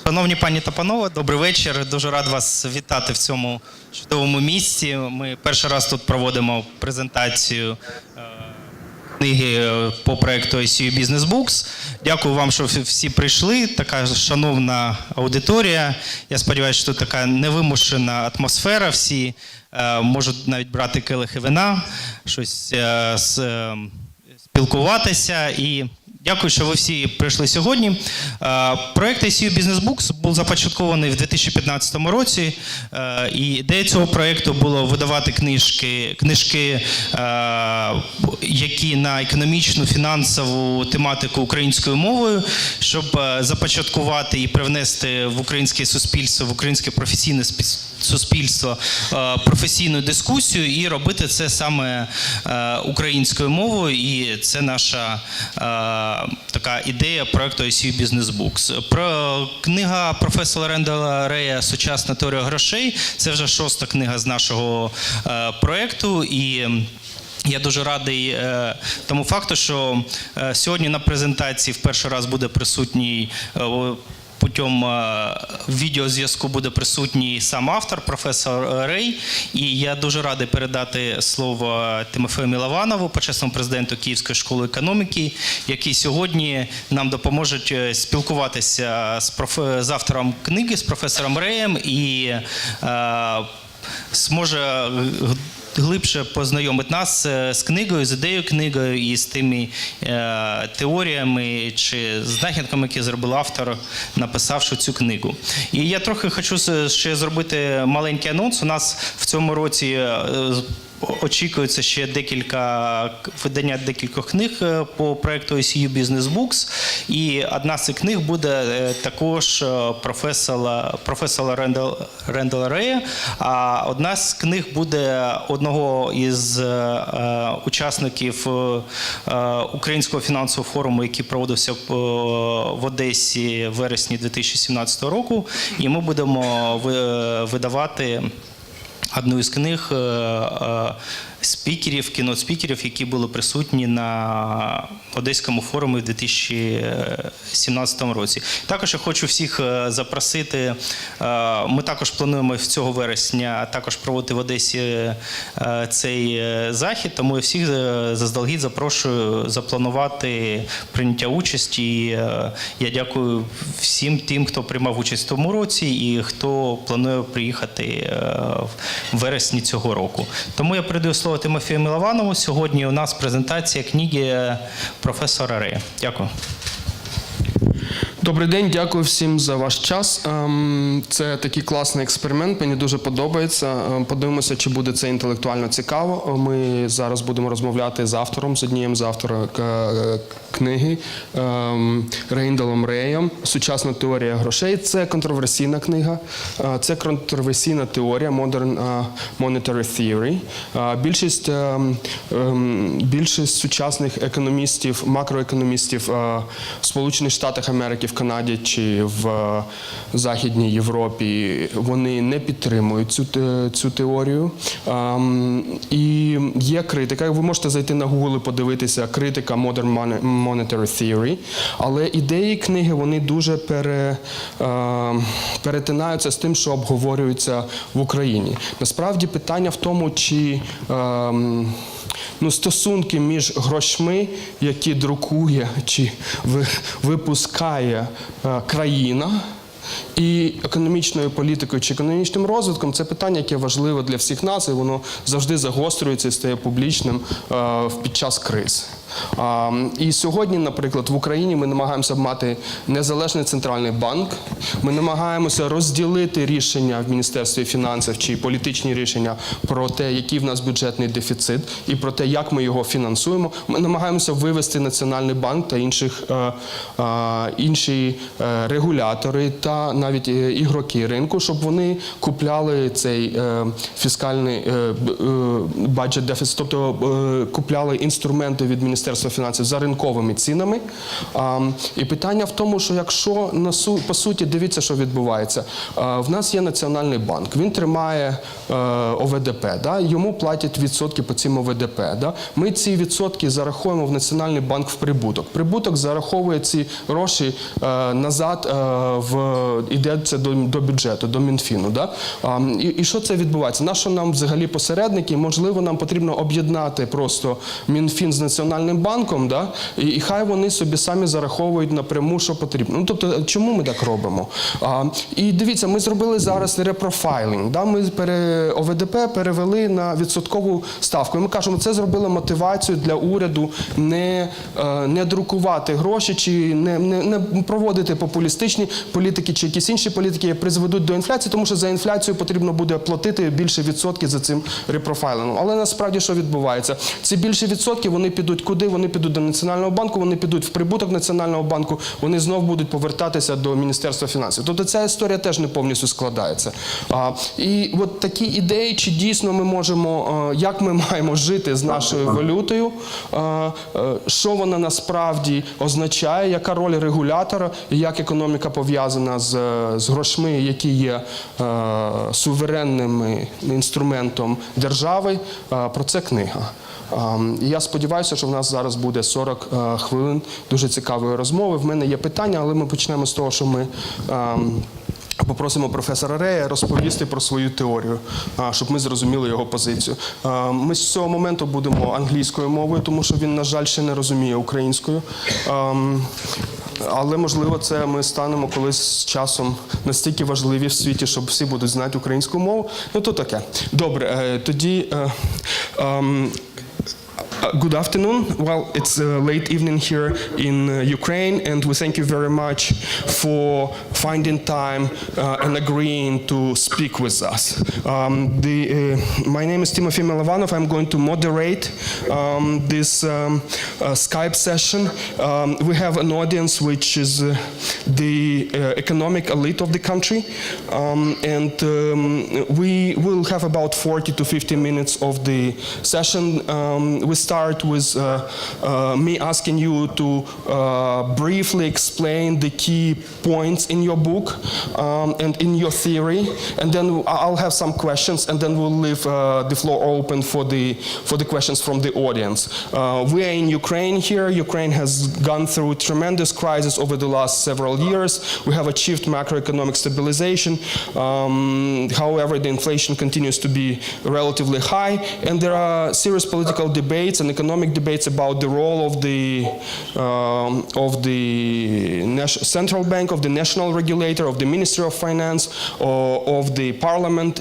Шановні пані та панове, добрий вечір. Дуже рад вас вітати в цьому чудовому місці. Ми перший раз тут проводимо презентацію книги по проєкту ICU Business Books. Дякую вам, що всі прийшли. Така шановна аудиторія. Я сподіваюся, що тут така невимушена атмосфера. Всі можуть навіть брати келихи вина, щось спілкуватися. І дякую, що ви всі прийшли сьогодні. Проєкт ICU Business Books був започаткований в 2015 році. І ідея цього проєкту було видавати книжки, які на економічну, фінансову тематику українською мовою, щоб започаткувати і привнести в українське суспільство, в українське професійне суспільство професійну дискусію і робити це саме українською мовою. І це наша така ідея проєкту ICU Business Books. Книга професора Рендала Рея «Сучасна, теорія грошей» – це вже 6-та книга з нашого проєкту. І я дуже радий тому факту, що сьогодні на презентації в перший раз буде присутній путем відеозв'язку буде присутній сам автор, професор Рей. І я дуже радий передати слово Тимофію Милованову, почесному президенту Київської школи економіки, який сьогодні нам допоможе спілкуватися з автором книги, з професором Реєм, і зможе глибше познайомити нас з книгою, з ідеєю книги і з тими теоріями чи знахідками, які зробив автор, написавши цю книгу. І я трохи хочу ще зробити маленький анонс. У нас в цьому році очікується ще видання декількох книг по проєкту ICU Business Books. І одна з цих книг буде також професора Рендала Рея, а одна з книг буде одного із учасників Українського фінансового форуму, який проводився в Одесі в вересні 2017 року. І ми будемо видавати одну із книг спікерів, кіноспікерів, які були присутні на Одеському форумі в 2017 році. Також я хочу всіх запросити, ми також плануємо цього вересня також проводити в Одесі цей захід, тому я всіх заздалегідь запрошую запланувати прийняття участі. Я дякую всім тим, хто приймав участь в тому році і хто планує приїхати в вересні цього року. Тому я передаю слово Тимофію Милованову. Сьогодні у нас презентація книги професора Рея. Дякую. Добрий день, дякую всім за ваш час. Це такий класний експеримент, мені дуже подобається. Подивимося, чи буде це інтелектуально цікаво. Ми зараз будемо розмовляти з автором, з однією з авторів книги Рендалом Реєм «Сучасна, теорія грошей». Це контроверсійна книга, це контроверсійна теорія, Modern Monetary Theory. Більшість сучасних економістів, макроекономістів в Сполучених Штатах Америки, в Канаді чи в Західній Європі, вони не підтримують цю теорію. І є критика. Ви можете зайти на Google і подивитися критика Modern Monetary Theory. Але ідеї книги, вони дуже перетинаються з тим, що обговорюється в Україні. Насправді питання в тому, чи стосунки між грошми, які друкує чи випускає країна, і економічною політикою чи економічним розвитком – це питання, яке важливе для всіх нас, і воно завжди загострюється і стає публічним під час криз. І сьогодні, наприклад, в Україні ми намагаємося мати незалежний центральний банк, ми намагаємося розділити рішення в Міністерстві фінансів чи політичні рішення про те, який в нас бюджетний дефіцит і про те, як ми його фінансуємо. Ми намагаємося вивести Національний банк та інші регулятори та навіть ігроки ринку, щоб вони купляли цей фіскальний бюджет дефіцит, тобто купляли інструменти від Міністерства Міністерства фінансів за ринковими цінами. І питання в тому, що якщо, по суті, дивіться, що відбувається. В нас є Національний банк, він тримає ОВДП, да? Йому платять відсотки по цим ОВДП. Да? Ми ці відсотки зараховуємо в Національний банк в прибуток. Прибуток зараховує ці гроші назад, йдеться до бюджету, до Мінфіну. Да? І що це відбувається? Нащо нам взагалі посередники? Можливо, нам потрібно об'єднати просто Мінфін з Національним банком, да? І хай вони собі самі зараховують напряму, що потрібно. Ну, тобто, чому ми так робимо? І дивіться, ми зробили зараз репрофайлінг. Да? Ми ОВДП перевели на відсоткову ставку. І ми кажемо, це зробило мотивацію для уряду не друкувати гроші, чи не проводити популістичні політики, чи якісь інші політики, які призведуть до інфляції, тому що за інфляцію потрібно буде платити більше відсотків за цим репрофайлингом. Але насправді що відбувається? Ці більші відсотки, вони підуть куди? Вони підуть до Національного банку, вони підуть в прибуток Національного банку, вони знов будуть повертатися до Міністерства фінансів. Тобто ця історія теж не повністю складається. І от такі ідеї, чи дійсно ми можемо, як ми маємо жити з нашою валютою, що вона насправді означає, яка роль регулятора, і як економіка пов'язана з грошми, які є суверенним інструментом держави, про це книга. І я сподіваюся, що в нас зараз буде 40 хвилин дуже цікавої розмови. В мене є питання, але ми почнемо з того, що ми попросимо професора Рея розповісти про свою теорію, щоб ми зрозуміли його позицію. Ми з цього моменту будемо англійською мовою, тому що він, на жаль, ще не розуміє українською. Але, можливо, це ми станемо колись з часом настільки важливі в світі, щоб всі будуть знати українську мову. Ну, то таке. Добре, тоді... Good afternoon. Well, it's late evening here in Ukraine, and we thank you very much for finding time and agreeing to speak with us. My name is Timofey Milovanov. I'm going to moderate this Skype session. We have an audience which is the economic elite of the country, and we will have about 40 to 50 minutes of the session. We start with me asking you to briefly explain the key points in your book and in your theory, and then I'll have some questions, and then we'll leave the floor open for the questions from the audience. We are in Ukraine here. Ukraine has gone through tremendous crisis over the last several years. We have achieved macroeconomic stabilization. However, the inflation continues to be relatively high, and there are serious political debates and economic debates about the role of the central bank, of the national regulator, of the Ministry of Finance, or of the Parliament,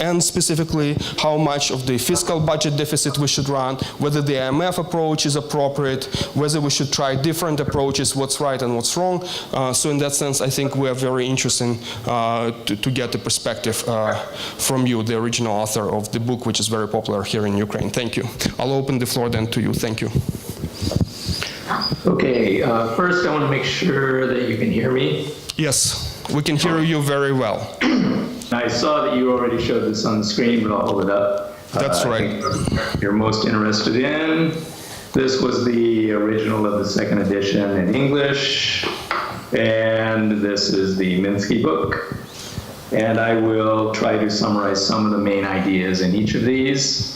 and specifically how much of the fiscal budget deficit we should run, whether the IMF approach is appropriate, whether we should try different approaches, what's right and what's wrong. So in that sense, I think we are very interested to get the perspective from you, the original author of the book, which is very popular here in Ukraine. Thank you. I'll open the floor then to you. Thank you. Okay, first I want to make sure that you can hear me. Yes, we can hear you very well. I saw that you already showed this on the screen, but I'll hold it up. That's right. You're most interested in. This was the original of the second edition in English, and this is the Minsky book. And I will try to summarize some of the main ideas in each of these.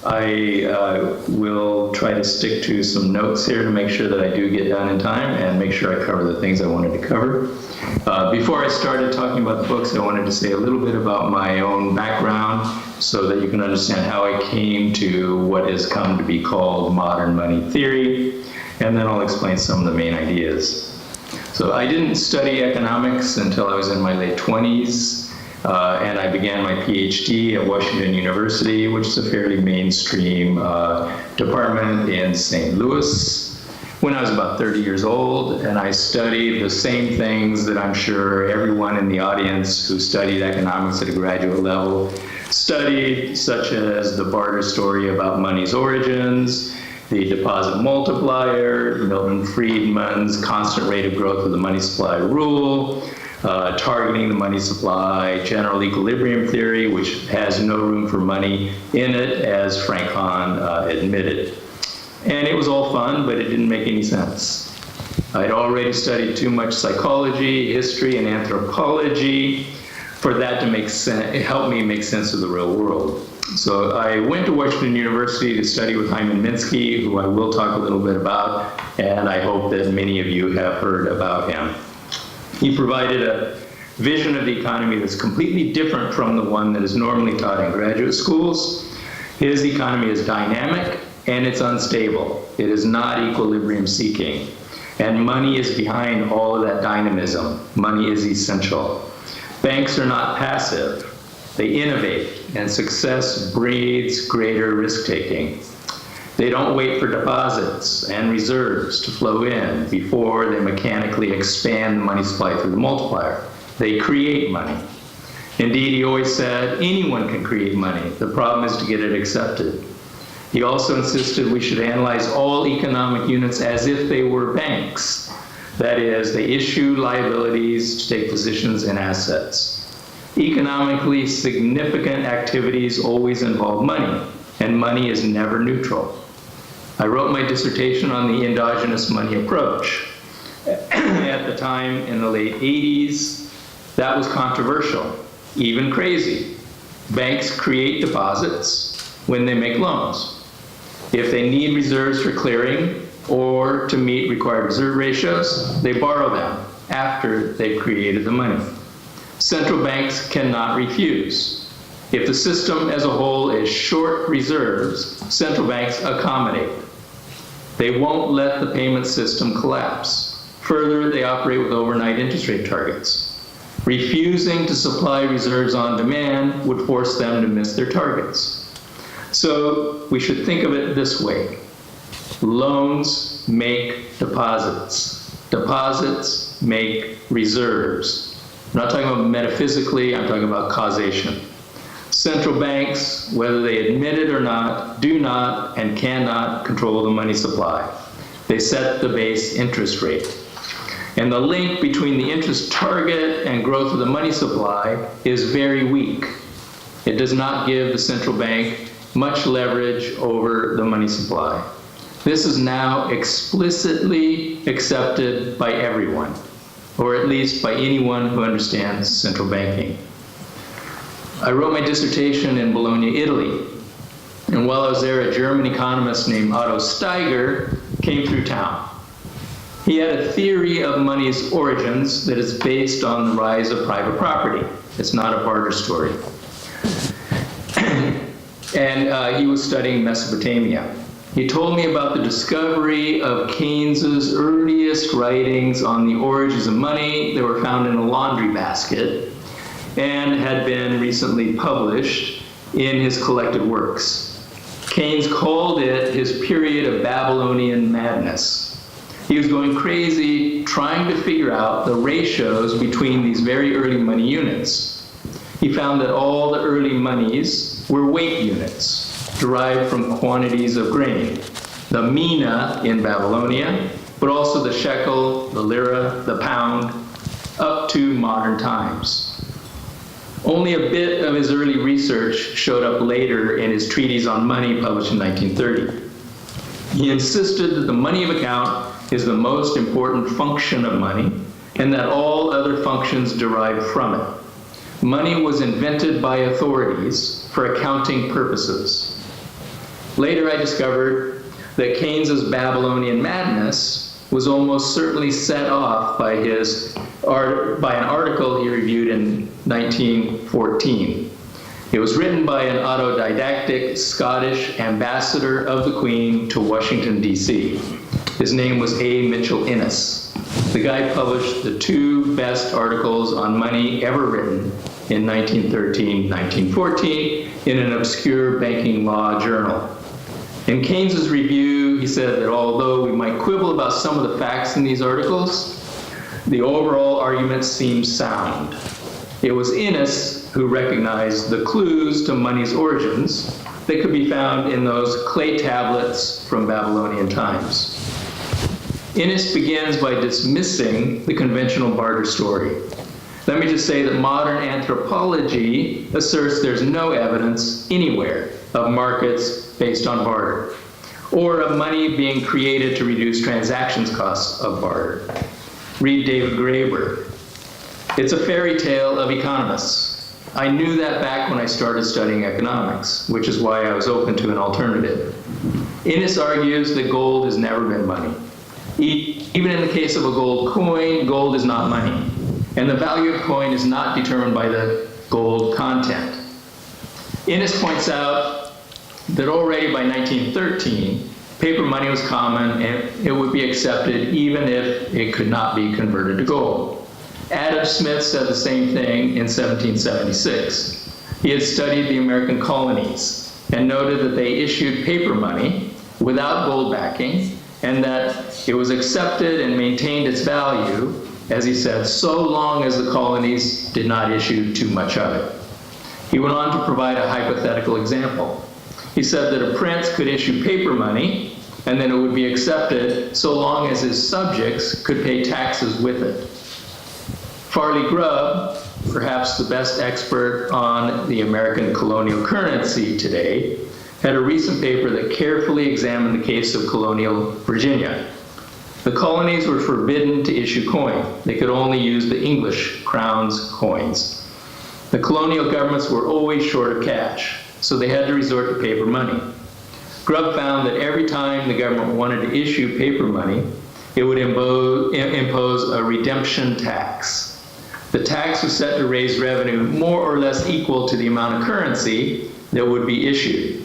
I will try to stick to some notes here to make sure that I do get done in time and make sure I cover the things I wanted to cover. Before I started talking about the books, I wanted to say a little bit about my own background so that you can understand how I came to what has come to be called modern money theory, and then I'll explain some of the main ideas. So I didn't study economics until I was in my late 20s. And I began my PhD at Washington University, which is a fairly mainstream department in St. Louis, when I was about 30 years old, and I studied the same things that I'm sure everyone in the audience who studied economics at a graduate level studied, such as the barter story about money's origins, the deposit multiplier, Milton Friedman's constant rate of growth of the money supply rule, targeting the money supply, general equilibrium theory, which has no room for money in it, as Frank Hahn admitted. And it was all fun, but it didn't make any sense. I'd already studied too much psychology, history, and anthropology for that to make sense, help me make sense of the real world. So I went to Washington University to study with Hyman Minsky, who I will talk a little bit about, and I hope that many of you have heard about him. He provided a vision of the economy that's completely different from the one that is normally taught in graduate schools. His economy is dynamic and it's unstable. It is not equilibrium seeking. And money is behind all of that dynamism. Money is essential. Banks are not passive. They innovate, and success breeds greater risk-taking. They don't wait for deposits and reserves to flow in before they mechanically expand the money supply through the multiplier. They create money. Indeed, he always said, anyone can create money. The problem is to get it accepted. He also insisted we should analyze all economic units as if they were banks. That is, they issue liabilities to take positions in assets. Economically significant activities always involve money, and money is never neutral. I wrote my dissertation on the endogenous money approach. At the time, in the late 80s, that was controversial, even crazy. Banks create deposits when they make loans. If they need reserves for clearing or to meet required reserve ratios, they borrow them after they've created the money. Central banks cannot refuse. If the system as a whole is short reserves, central banks accommodate. They won't let the payment system collapse. Further, they operate with overnight interest rate targets. Refusing to supply reserves on demand would force them to miss their targets. So we should think of it this way. Loans make deposits. Deposits make reserves. I'm not talking about metaphysically, I'm talking about causation. Central banks, whether they admit it or not, do not and cannot control the money supply. They set the base interest rate. And the link between the interest target and growth of the money supply is very weak. It does not give the central bank much leverage over the money supply. This is now explicitly accepted by everyone, or at least by anyone who understands central banking. I wrote my dissertation in Bologna, Italy, and while I was there, a German economist named Otto Steiger came through town. He had a theory of money's origins that is based on the rise of private property. It's not a barter story. And he was studying Mesopotamia. He told me about the discovery of Keynes's earliest writings on the origins of money that were found in a laundry basket and had been recently published in his collected works. Keynes called it his period of Babylonian madness. He was going crazy trying to figure out the ratios between these very early money units. He found that all the early monies were weight units derived from quantities of grain. The mina in Babylonia, but also the shekel, the lira, the pound, up to modern times. Only a bit of his early research showed up later in his treatise on money published in 1930. He insisted that the money of account is the most important function of money and that all other functions derive from it. Money was invented by authorities for accounting purposes. Later I discovered that Keynes's Babylonian madness was almost certainly set off by an article he reviewed in 1914. It was written by an autodidactic Scottish ambassador of the Queen to Washington, D.C. His name was A. Mitchell Innes. The guy published the two best articles on money ever written in 1913, 1914 in an obscure banking law journal. In Keynes's review, he said that although we might quibble about some of the facts in these articles, the overall argument seems sound. It was Innes who recognized the clues to money's origins that could be found in those clay tablets from Babylonian times. Innes begins by dismissing the conventional barter story. Let me just say that modern anthropology asserts there's no evidence anywhere of markets based on barter. or of money being created to reduce transactions costs of barter. Read David Graeber. It's a fairy tale of economists. I knew that back when I started studying economics, which is why I was open to an alternative. Innes argues that gold has never been money. Even in the case of a gold coin, gold is not money, and the value of coin is not determined by the gold content. Innes points out that already by 1913, paper money was common and it would be accepted even if it could not be converted to gold. Adam Smith said the same thing in 1776. He had studied the American colonies and noted that they issued paper money without gold backing, and that it was accepted and maintained its value, as he said, so long as the colonies did not issue too much of it. He went on to provide a hypothetical example. He said that a prince could issue paper money, and then it would be accepted so long as his subjects could pay taxes with it. Farley Grubb, perhaps the best expert on the American colonial currency today, had a recent paper that carefully examined the case of colonial Virginia. The colonies were forbidden to issue coin. They could only use the English crown's coins. The colonial governments were always short of cash, so they had to resort to paper money. Grubb found that every time the government wanted to issue paper money, it would impose a redemption tax. The tax was set to raise revenue more or less equal to the amount of currency that would be issued.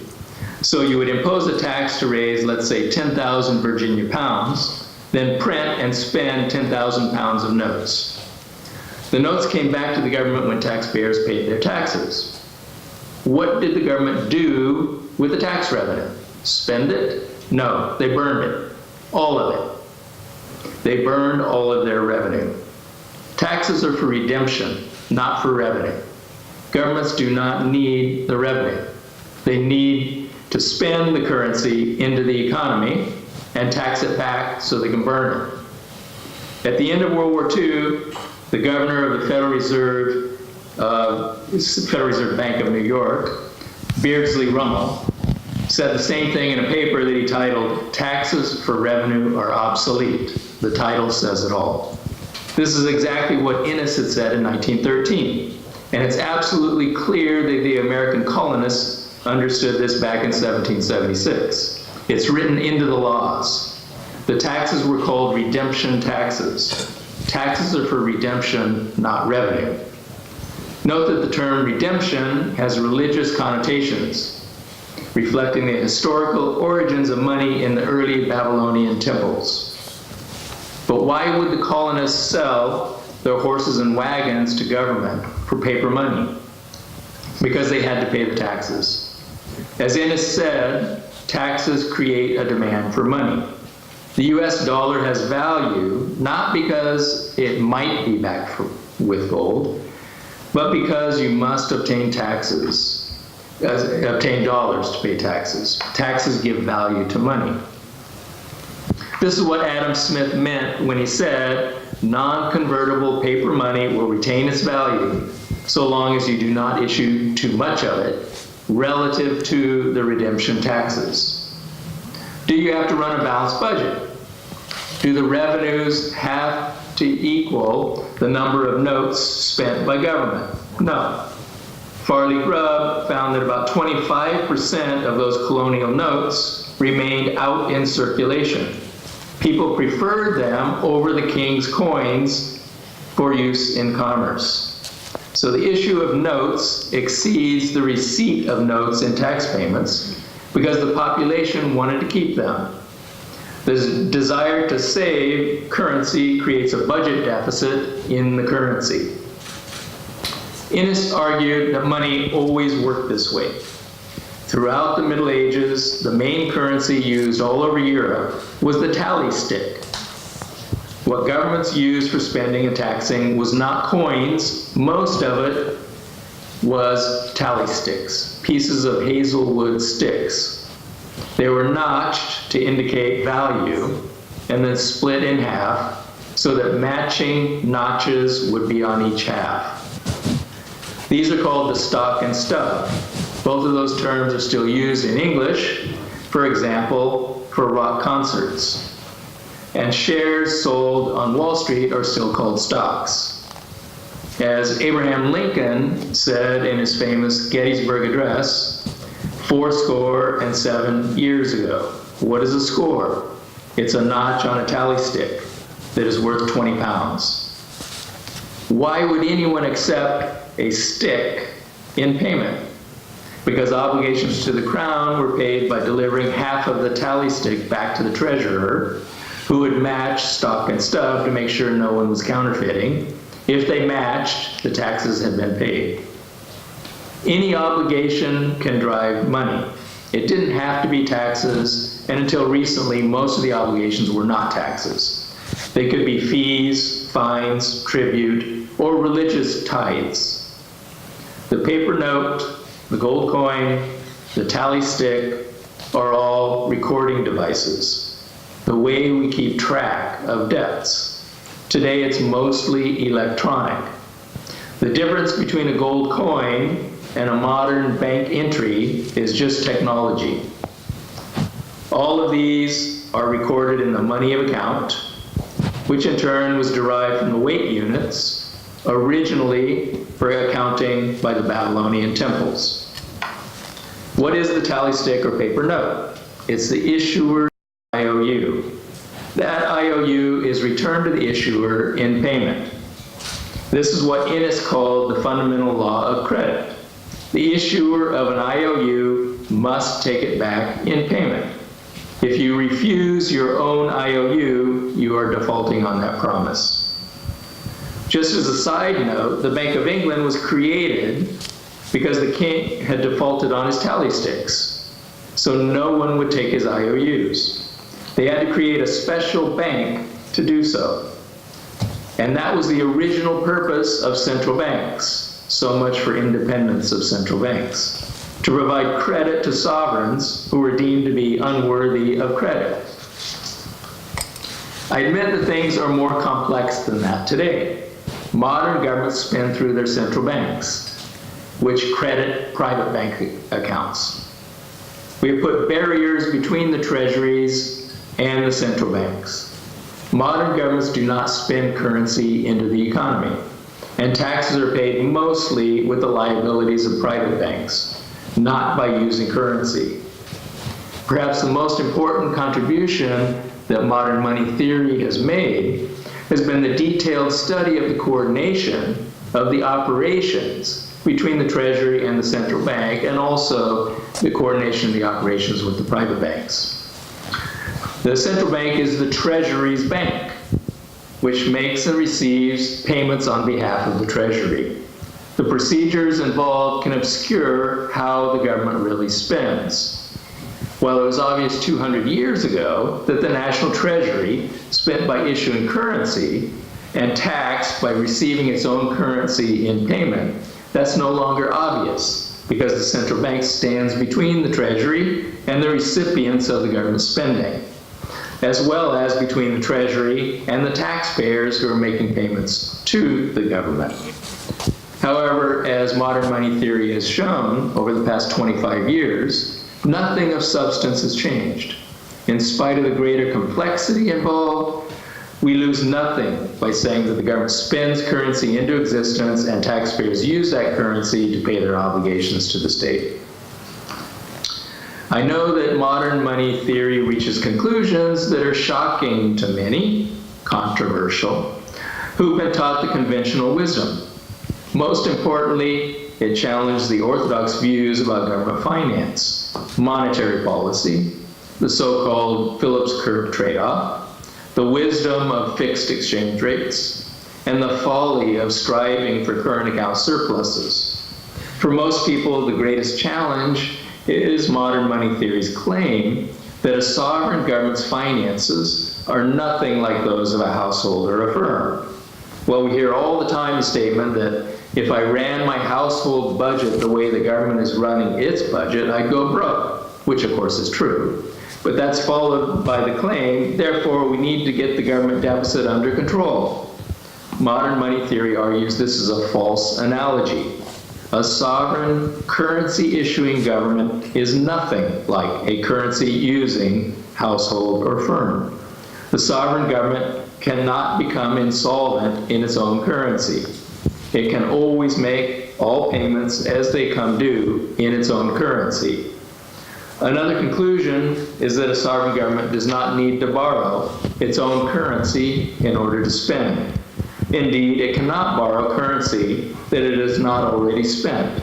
So you would impose a tax to raise, let's say, 10,000 Virginia pounds, then print and spend 10,000 pounds of notes. The notes came back to the government when taxpayers paid their taxes. What did the government do with the tax revenue? Spend it? No, they burned it. All of it. They burned all of their revenue. Taxes are for redemption, not for revenue. Governments do not need the revenue. They need to spend the currency into the economy and tax it back so they can burn it. At the end of World War II, the governor of the Federal Reserve Bank of New York, Beardsley Rummel, said the same thing in a paper that he titled, "Taxes for Revenue Are Obsolete." The title says it all. This is exactly what Innes had said in 1913, and it's absolutely clear that the American colonists understood this back in 1776. It's written into the laws. The taxes were called redemption taxes. Taxes are for redemption, not revenue. Note that the term redemption has religious connotations, reflecting the historical origins of money in the early Babylonian temples. But why would the colonists sell their horses and wagons to government for paper money? Because they had to pay the taxes. As Innes said, taxes create a demand for money. The US dollar has value not because it might be backed with gold, but because you must obtain dollars to pay taxes. Taxes give value to money. This is what Adam Smith meant when he said, non-convertible paper money will retain its value so long as you do not issue too much of it relative to the redemption taxes. Do you have to run a balanced budget? Do the revenues have to equal the number of notes spent by government? No. Farley Grubb found that about 25% of those colonial notes remained out in circulation. People preferred them over the king's coins for use in commerce. So the issue of notes exceeds the receipt of notes in tax payments because the population wanted to keep them. The desire to save currency creates a budget deficit in the currency. Innes argued that money always worked this way. Throughout the Middle Ages, the main currency used all over Europe was the tally stick. What governments used for spending and taxing was not coins. Most of it was tally sticks, pieces of hazelwood sticks. They were notched to indicate value and then split in half so that matching notches would be on each half. These are called the stock and stub. Both of those terms are still used in English. For example, for rock concerts. And shares sold on Wall Street are still called stocks. As Abraham Lincoln said in his famous Gettysburg Address fourscore and 7 years ago, what is a score? It's a notch on a tally stick that is worth 20 pounds. Why would anyone accept a stick in payment? Because obligations to the crown were paid by delivering half of the tally stick back to the treasurer, who would match stock and stub to make sure no one was counterfeiting. If they matched, the taxes had been paid. Any obligation can drive money. It didn't have to be taxes, and until recently, most of the obligations were not taxes. They could be fees, fines, tribute, or religious tithes. The paper note, the gold coin, the tally stick are all recording devices, the way we keep track of debts. Today it's mostly electronic. The difference between a gold coin and a modern bank entry is just technology. All of these are recorded in the money of account, which in turn was derived from the weight units, originally for accounting by the Babylonian temples. What is the tally stick or paper note? It's the issuer's IOU. That IOU is returned to the issuer in payment. This is what Innes called the fundamental law of credit. The issuer of an IOU must take it back in payment. If you refuse your own IOU, you are defaulting on that promise. Just as a side note, the Bank of England was created because the king had defaulted on his tally sticks, so no one would take his IOUs. They had to create a special bank to do so. And that was the original purpose of central banks. So much for independence of central banks. To provide credit to sovereigns who were deemed to be unworthy of credit. I admit that things are more complex than that today. Modern governments spend through their central banks, which credit private bank accounts. We have put barriers between the treasuries and the central banks. Modern governments do not spend currency into the economy, and taxes are paid mostly with the liabilities of private banks, not by using currency. Perhaps the most important contribution that modern money theory has made has been the detailed study of the coordination of the operations between the Treasury and the central bank, and also the coordination of the operations with the private banks. The central bank is the Treasury's bank, which makes and receives payments on behalf of the Treasury. The procedures involved can obscure how the government really spends. While it was obvious 200 years ago that the national treasury spent by issuing currency and taxed by receiving its own currency in payment, that's no longer obvious because the central bank stands between the treasury and the recipients of the government spending, as well as between the treasury and the taxpayers who are making payments to the government. However, as modern money theory has shown over the past 25 years, nothing of substance has changed. In spite of the greater complexity involved, we lose nothing by saying that the government spends currency into existence and taxpayers use that currency to pay their obligations to the state. I know that modern money theory reaches conclusions that are shocking to many, controversial, who've been taught the conventional wisdom. Most importantly, it challenged the orthodox views about government finance, monetary policy, the so-called Phillips curve trade-off, the wisdom of fixed exchange rates, and the folly of striving for current account surpluses. For most people, the greatest challenge is modern money theory's claim that a sovereign government's finances are nothing like those of a household or a firm. Well, we hear all the time the statement that if I ran my household budget the way the government is running its budget, I'd go broke, which of course is true. But that's followed by the claim, therefore we need to get the government deficit under control. Modern money theory argues this is a false analogy. A sovereign currency issuing government is nothing like a currency using household or firm. The sovereign government cannot become insolvent in its own currency. It can always make all payments as they come due in its own currency. Another conclusion is that a sovereign government does not need to borrow its own currency in order to spend. Indeed, it cannot borrow currency that it has not already spent.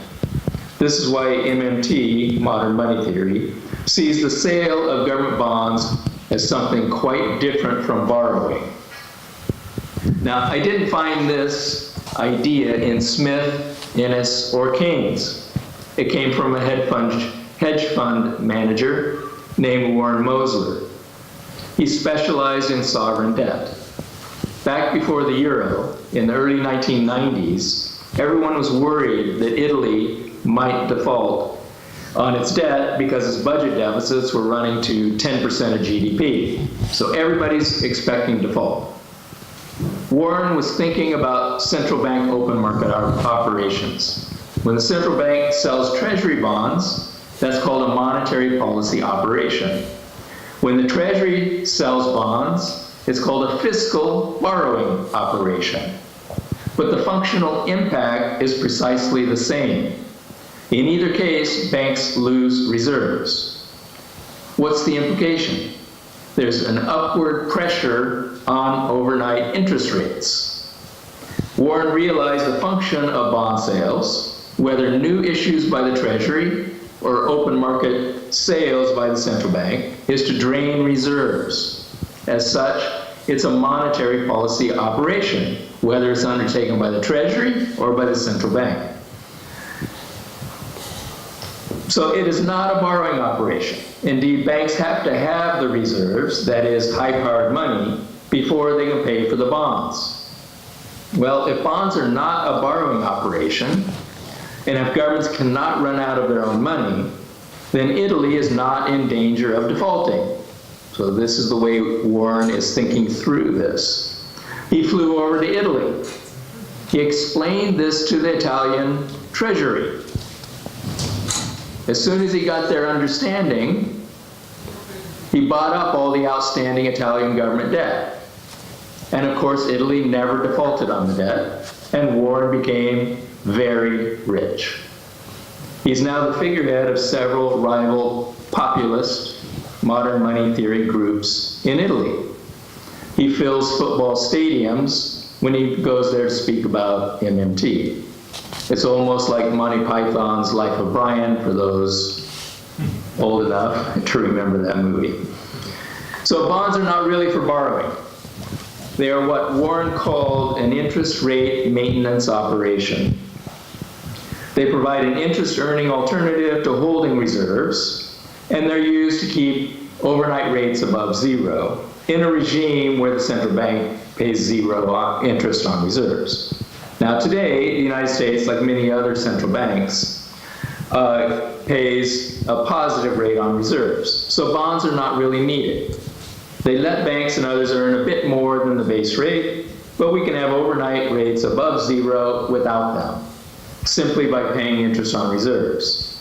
This is why MMT, modern money theory, sees the sale of government bonds as something quite different from borrowing. Now, I didn't find this idea in Smith, Innes, or Keynes. It came from a hedge fund manager named Warren Mosler. He specialized in sovereign debt. Back before the euro, in the early 1990s, everyone was worried that Italy might default on its debt because its budget deficits were running to 10% of GDP. So everybody's expecting default. Warren was thinking about central bank open market operations. When the central bank sells treasury bonds, that's called a monetary policy operation. When the Treasury sells bonds, it's called a fiscal borrowing operation. But the functional impact is precisely the same. In either case, banks lose reserves. What's the implication? There's an upward pressure on overnight interest rates. Warren realized the function of bond sales, whether new issues by the Treasury or open market sales by the central bank, is to drain reserves. As such, it's a monetary policy operation, whether it's undertaken by the Treasury or by the central bank. So it is not a borrowing operation. Indeed, banks have to have the reserves, that is, high-powered money, before they can pay for the bonds. Well, if bonds are not a borrowing operation, and if governments cannot run out of their own money, then Italy is not in danger of defaulting. So this is the way Warren is thinking through this. He flew over to Italy. He explained this to the Italian Treasury. As soon as he got their understanding, he bought up all the outstanding Italian government debt. And of course, Italy never defaulted on the debt, and Warren became very rich. He's now the figurehead of several rival populist modern money theory groups in Italy. He fills football stadiums when he goes there to speak about MMT. It's almost like Monty Python's Life of Brian for those old enough to remember that movie. So bonds are not really for borrowing. They are what Warren called an interest rate maintenance operation. They provide an interest-earning alternative to holding reserves, and they're used to keep overnight rates above zero in a regime where the central bank pays zero interest on reserves. Now today, the United States, like many other central banks, pays a positive rate on reserves. So bonds are not really needed. They let banks and others earn a bit more than the base rate, but we can have overnight rates above zero without them, simply by paying interest on reserves.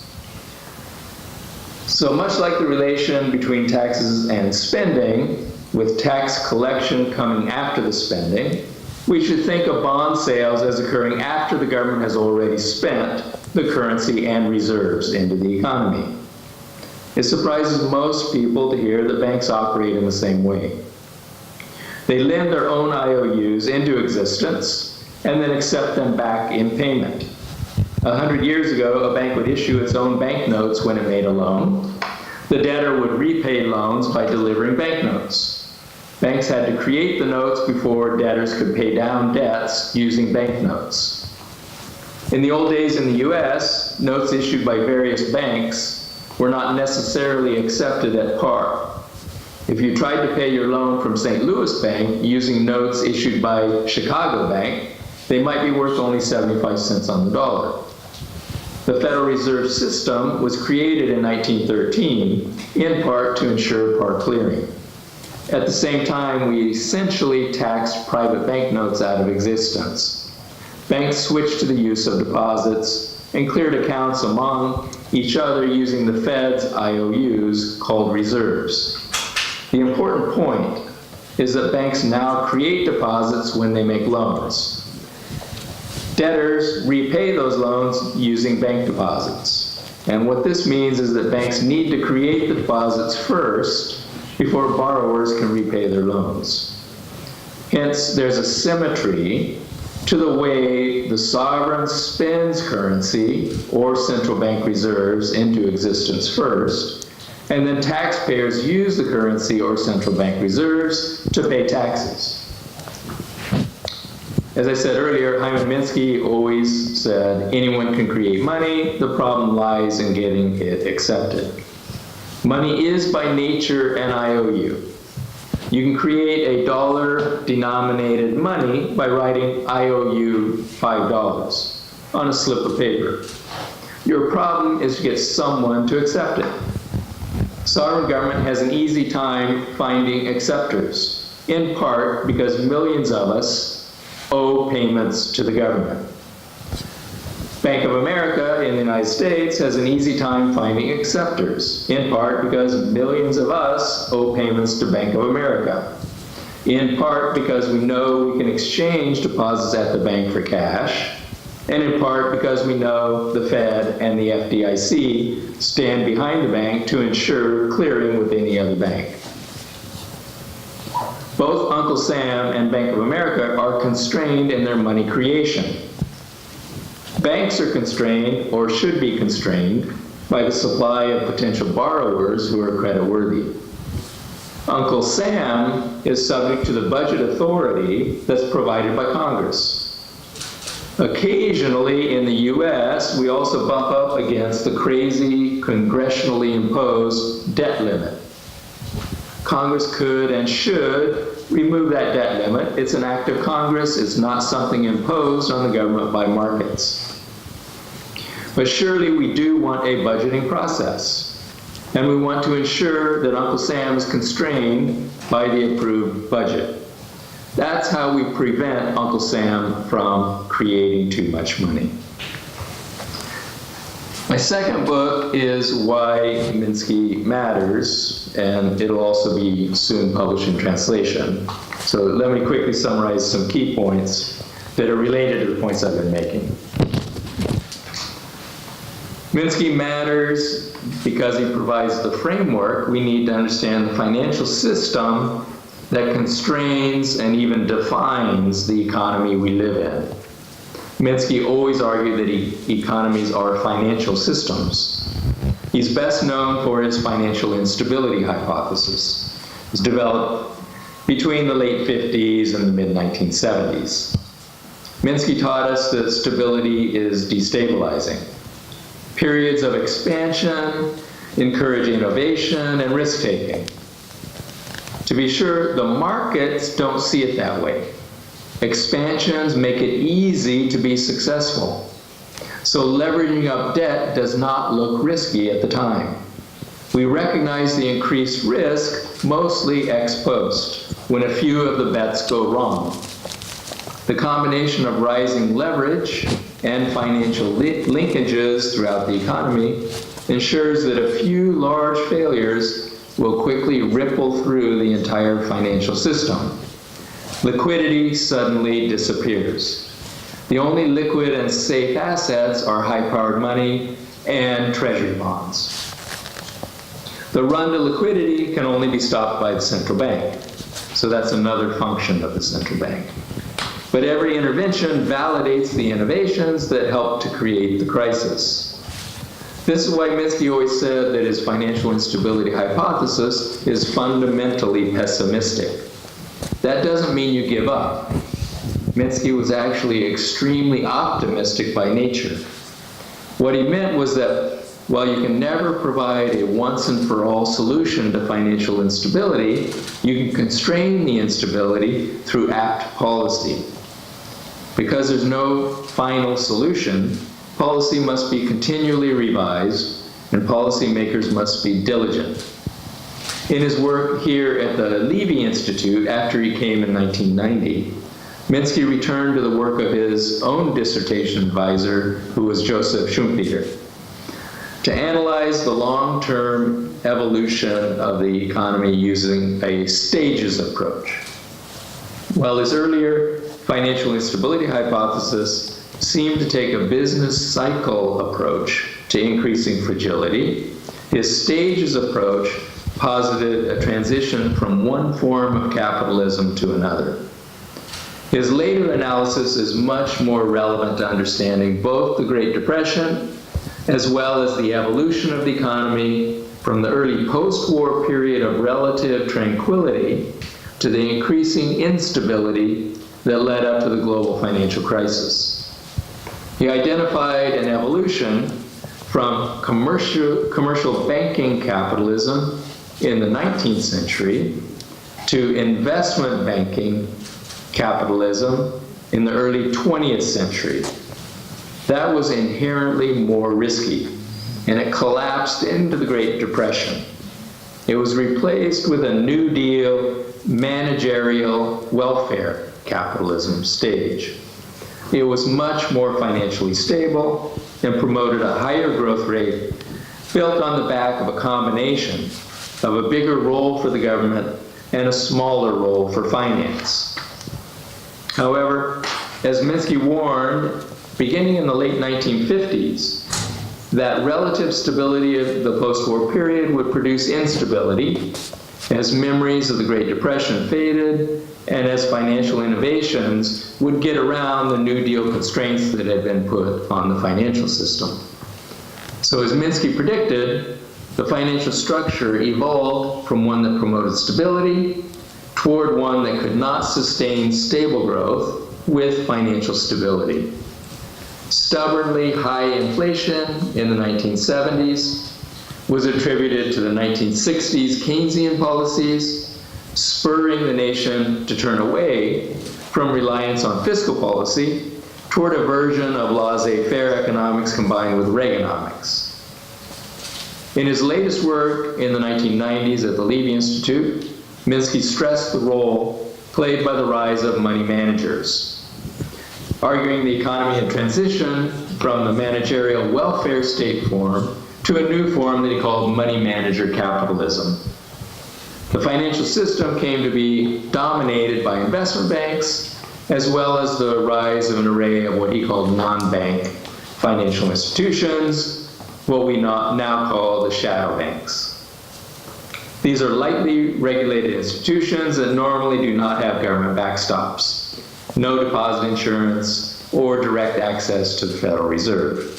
So much like the relation between taxes and spending, with tax collection coming after the spending, we should think of bond sales as occurring after the government has already spent the currency and reserves into the economy. It surprises most people to hear that banks operate in the same way. They lend their own IOUs into existence and then accept them back in payment. 100 years ago, a bank would issue its own banknotes when it made a loan. The debtor would repay loans by delivering banknotes. Banks had to create the notes before debtors could pay down debts using banknotes. In the old days in the US, notes issued by various banks were not necessarily accepted at par. If you tried to pay your loan from St. Louis Bank using notes issued by Chicago Bank, they might be worth only 75 cents on the dollar. The Federal Reserve System was created in 1913, in part to ensure par clearing. At the same time, we essentially taxed private banknotes out of existence. Banks switched to the use of deposits and cleared accounts among each other using the Fed's IOUs called reserves. The important point is that banks now create deposits when they make loans. Debtors repay those loans using bank deposits. And what this means is that banks need to create the deposits first before borrowers can repay their loans. Hence, there's a symmetry to the way the sovereign spends currency or central bank reserves into existence first, and then taxpayers use the currency or central bank reserves to pay taxes. As I said earlier, Hyman Minsky always said, anyone can create money, the problem lies in getting it accepted. Money is by nature an IOU. You can create a dollar-denominated money by writing IOU $5 on a slip of paper. Your problem is to get someone to accept it. Sovereign government has an easy time finding acceptors, in part because millions of us owe payments to the government. Bank of America in the United States has an easy time finding acceptors, in part because millions of us owe payments to Bank of America, in part because we know we can exchange deposits at the bank for cash, and in part because we know the Fed and the FDIC stand behind the bank to ensure clearing with any other bank. Both Uncle Sam and Bank of America are constrained in their money creation. Banks are constrained, or should be constrained, by the supply of potential borrowers who are creditworthy. Uncle Sam is subject to the budget authority that's provided by Congress. Occasionally in the US, we also bump up against the crazy congressionally imposed debt limit. Congress could and should remove that debt limit. It's an act of Congress. It's not something imposed on the government by markets. But surely we do want a budgeting process, and we want to ensure that Uncle Sam is constrained by the approved budget. That's how we prevent Uncle Sam from creating too much money. My second book is Why Minsky Matters, and it'll also be soon published in translation. So let me quickly summarize some key points that are related to the points I've been making. Minsky matters because he provides the framework we need to understand the financial system that constrains and even defines the economy we live in. Minsky always argued that economies are financial systems. He's best known for his financial instability hypothesis. It was developed between the late 50s and the mid-1970s. Minsky taught us that stability is destabilizing. Periods of expansion encourage innovation and risk-taking. To be sure, the markets don't see it that way. Expansions make it easy to be successful. So leveraging up debt does not look risky at the time. We recognize the increased risk mostly ex post, when a few of the bets go wrong. The combination of rising leverage and financial linkages throughout the economy ensures that a few large failures will quickly ripple through the entire financial system. Liquidity suddenly disappears. The only liquid and safe assets are high-powered money and treasury bonds. The run to liquidity can only be stopped by the central bank. So that's another function of the central bank. But every intervention validates the innovations that help to create the crisis. This is why Minsky always said that his financial instability hypothesis is fundamentally pessimistic. That doesn't mean you give up. Minsky was actually extremely optimistic by nature. What he meant was that while you can never provide a once and for all solution to financial instability, you can constrain the instability through apt policy. Because there's no final solution, policy must be continually revised, and policymakers must be diligent. In his work here at the Levy Institute, after he came in 1990, Minsky returned to the work of his own dissertation advisor, who was Joseph Schumpeter, to analyze the long-term evolution of the economy using a stages approach. While his earlier financial instability hypothesis seemed to take a business cycle approach to increasing fragility, his stages approach posited a transition from one form of capitalism to another. His later analysis is much more relevant to understanding both the Great Depression as well as the evolution of the economy from the early post-war period of relative tranquility to the increasing instability that led up to the global financial crisis. He identified an evolution from commercial banking capitalism in the 19th century to investment banking capitalism in the early 20th century. That was inherently more risky, and it collapsed into the Great Depression. It was replaced with a New Deal managerial welfare capitalism stage. It was much more financially stable and promoted a higher growth rate built on the back of a combination of a bigger role for the government and a smaller role for finance. However, as Minsky warned, beginning in the late 1950s, that relative stability of the post-war period would produce instability as memories of the Great Depression faded and as financial innovations would get around the New Deal constraints that had been put on the financial system. So as Minsky predicted, the financial structure evolved from one that promoted stability toward one that could not sustain stable growth with financial stability. Stubbornly high inflation in the 1970s was attributed to the 1960s Keynesian policies, spurring the nation to turn away from reliance on fiscal policy toward a version of laissez-faire economics combined with Reaganomics. In his latest work in the 1990s at the Levy Institute, Minsky stressed the role played by the rise of money managers, arguing the economy had transitioned from the managerial welfare state form to a new form that he called money manager capitalism. The financial system came to be dominated by investment banks, as well as the rise of an array of what he called non-bank financial institutions, what we now call the shadow banks. These are lightly regulated institutions that normally do not have government backstops, no deposit insurance, or direct access to the Federal Reserve.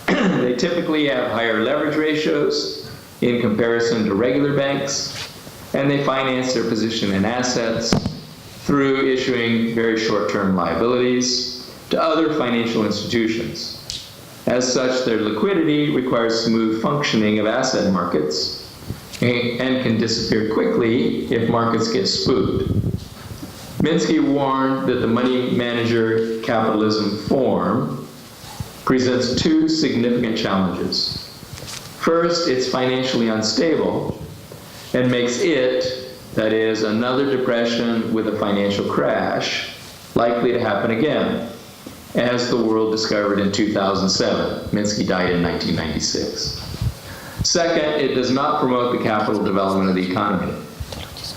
They typically have higher leverage ratios in comparison to regular banks, and they finance their position in assets through issuing very short-term liabilities to other financial institutions. As such, their liquidity requires smooth functioning of asset markets and can disappear quickly if markets get spooked. Minsky warned that the money manager capitalism form presents two significant challenges. First, it's financially unstable and makes it, that is, another depression with a financial crash, likely to happen again, as the world discovered in 2007. Minsky died in 1996. Second, it does not promote the capital development of the economy.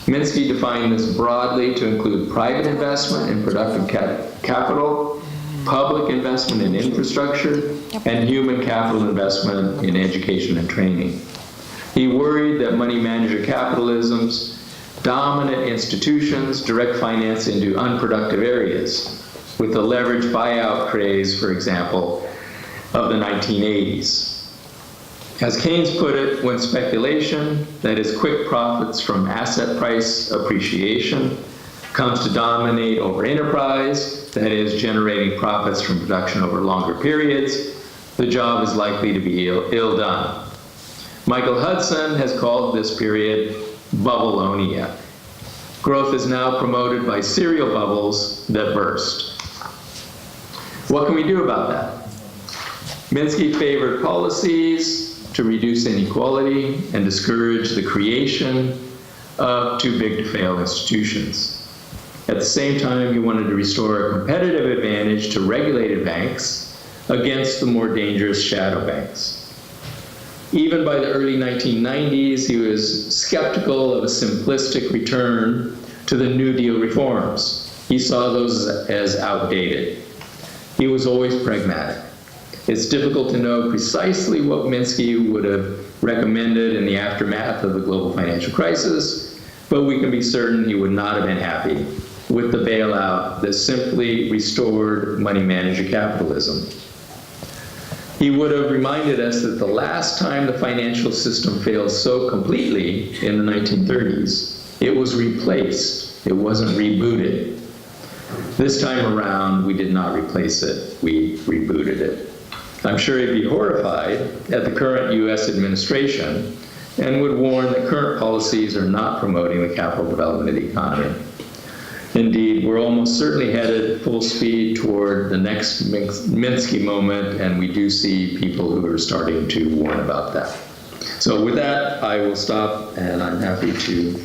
Minsky defined this broadly to include private investment in productive capital, public investment in infrastructure, and human capital investment in education and training. He worried that money manager capitalism's dominant institutions direct finance into unproductive areas, with the leverage buyout craze, for example, of the 1980s. As Keynes put it, when speculation, that is quick profits from asset price appreciation, comes to dominate over enterprise, that is generating profits from production over longer periods, the job is likely to be ill done. Michael Hudson has called this period Bubbleonia. Growth is now promoted by serial bubbles that burst. What can we do about that? Minsky favored policies to reduce inequality and discourage the creation of too-big-to-fail institutions. At the same time, he wanted to restore a competitive advantage to regulated banks against the more dangerous shadow banks. Even by the early 1990s, he was skeptical of a simplistic return to the New Deal reforms. He saw those as outdated. He was always pragmatic. It's difficult to know precisely what Minsky would have recommended in the aftermath of the global financial crisis, but we can be certain he would not have been happy with the bailout that simply restored money manager capitalism. He would have reminded us that the last time the financial system failed so completely in the 1930s, it was replaced. It wasn't rebooted. This time around, we did not replace it. We rebooted it. I'm sure he'd be horrified at the current U.S. administration and would warn that current policies are not promoting the capital development of the economy. Indeed, we're almost certainly headed full speed toward the next Minsky moment, and we do see people who are starting to warn about that. So with that, I will stop, and I'm happy to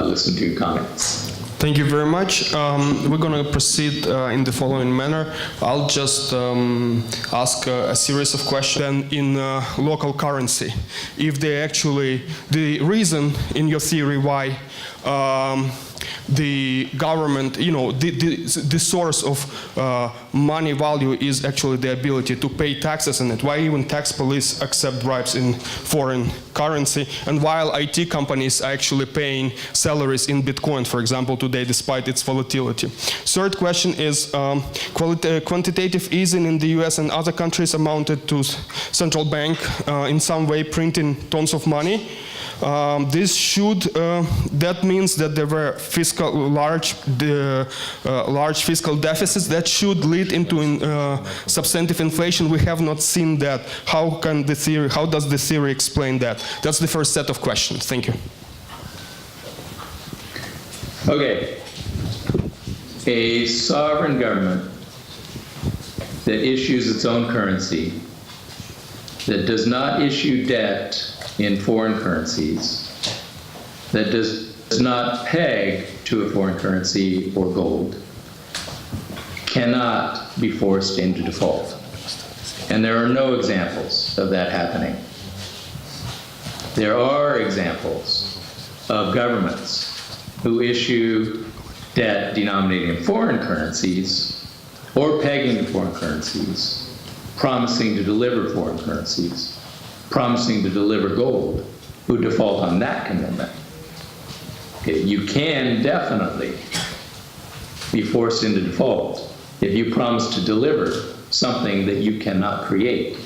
listen to comments. Thank you very much. We're going to proceed in the following manner. I'll just ask a series of questions in local currency. If they actually, the reason in your theory why the government, the source of money value is actually the ability to pay taxes in it. Why even tax police accept bribes in foreign currency? And while IT companies are actually paying salaries in Bitcoin, for example, today, despite its volatility. Third question is quantitative easing in the US and other countries amounted to central bank in some way printing tons of money. That means that there were large fiscal deficits that should lead into substantive inflation. We have not seen that. How does the theory explain that? That's the first set of questions. Thank you. Okay. A sovereign government that issues its own currency, that does not issue debt in foreign currencies, that does not peg to a foreign currency or gold, cannot be forced into default. And there are no examples of that happening. There are examples of governments who issue debt denominated in foreign currencies or pegging to foreign currencies, promising to deliver foreign currencies, promising to deliver gold, who default on that commitment. Okay, you can definitely be forced into default if you promise to deliver something that you cannot create.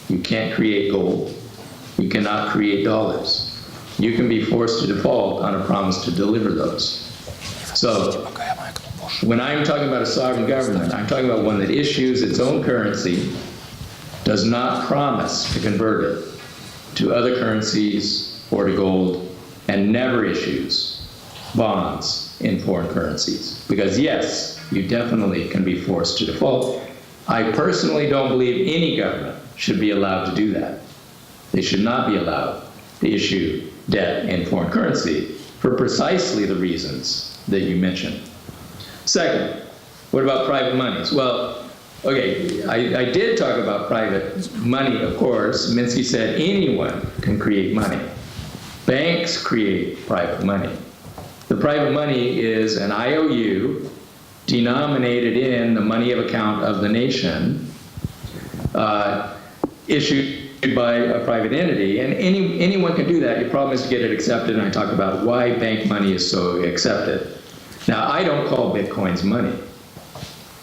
You can't create gold. You cannot create dollars. You can be forced to default on a promise to deliver those. So, when I'm talking about a sovereign government, I'm talking about one that issues its own currency, does not promise to convert it to other currencies or to gold, and never issues bonds in foreign currencies. Because yes, you definitely can be forced to default. I personally don't believe any government should be allowed to do that. They should not be allowed to issue debt in foreign currency for precisely the reasons that you mentioned. Second, what about private monies? Well, okay, I did talk about private money, of course. Minsky said anyone can create money. Banks create private money. The private money is an IOU denominated in the money of account of the nation, issued by a private entity, and anyone can do that. Your problem is to get it accepted, and I talk about why bank money is so accepted. Now, I don't call Bitcoins money.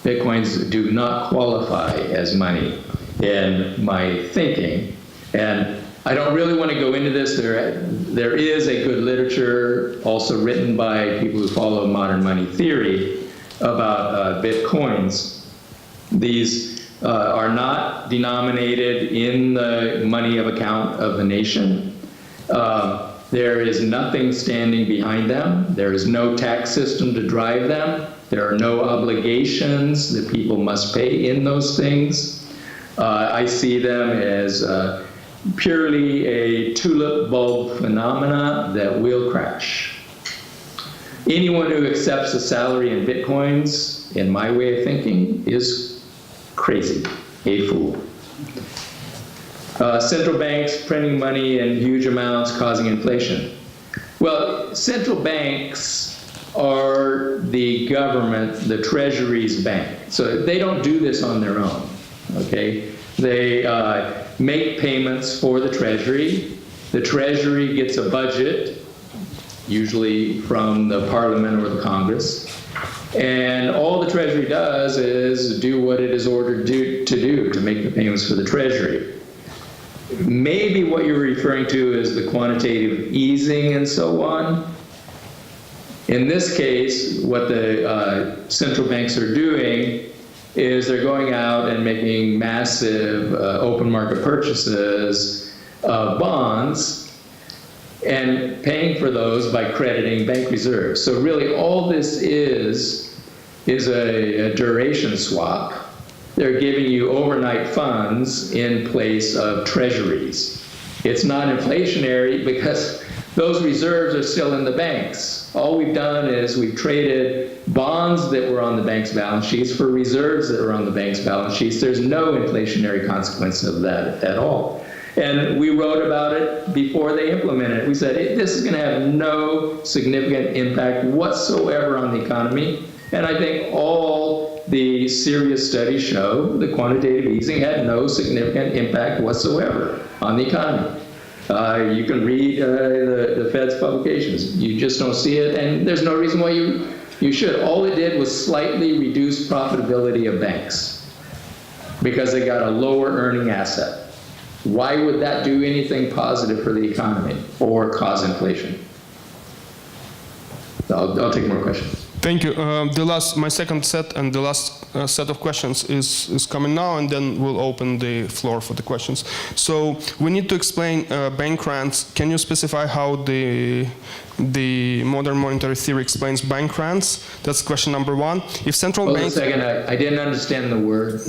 Bitcoins do not qualify as money in my thinking, and I don't really want to go into this. There is a good literature also written by people who follow modern money theory about Bitcoins. These are not denominated in the money of account of the nation. There is nothing standing behind them. There is no tax system to drive them. There are no obligations that people must pay in those things. I see them as purely a tulip bulb phenomena that will crash. Anyone who accepts a salary in bitcoins, in my way of thinking, is crazy, a fool. Central banks printing money in huge amounts causing inflation. Well, central banks are the government, the Treasury's bank. So they don't do this on their own, okay? They make payments for the Treasury. The Treasury gets a budget, usually from the Parliament or the Congress. And all the Treasury does is do what it is ordered to do, to make the payments for the Treasury. Maybe what you're referring to is the quantitative easing and so on. In this case, what the central banks are doing is they're going out and making massive open market purchases of bonds and paying for those by crediting bank reserves. So really all this is a duration swap. They're giving you overnight funds in place of treasuries. It's not inflationary because those reserves are still in the banks. All we've done is we've traded bonds that were on the bank's balance sheets for reserves that were on the bank's balance sheets. There's no inflationary consequence of that at all. And we wrote about it before they implemented it. We said, this is going to have no significant impact whatsoever on the economy. And I think all the serious studies show the quantitative easing had no significant impact whatsoever on the economy. You can read the Fed's publications. You just don't see it, and there's no reason why you should. All it did was slightly reduce profitability of banks because they got a lower earning asset. Why would that do anything positive for the economy or cause inflation? I'll take more questions. Thank you. My second set and the last set of questions is coming now, and then we'll open the floor for the questions. So we need to explain bank runs. Can you specify how the modern monetary theory explains bank runs? That's question number one. If central banks... Hold a second, I didn't understand the word.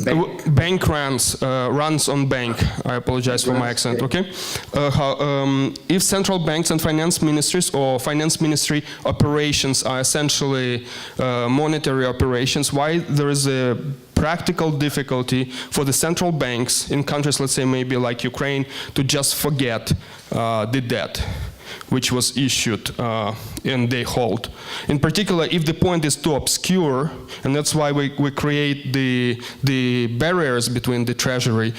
Bank runs, runs on bank. I apologize for my accent, okay? If central banks and finance ministries or finance ministry operations are essentially monetary operations, why there is a practical difficulty for the central banks in countries, let's say maybe like Ukraine, to just forget the debt which was issued and they hold. In particular, if the point is to obscure, and that's why we create the barriers between the Treasury,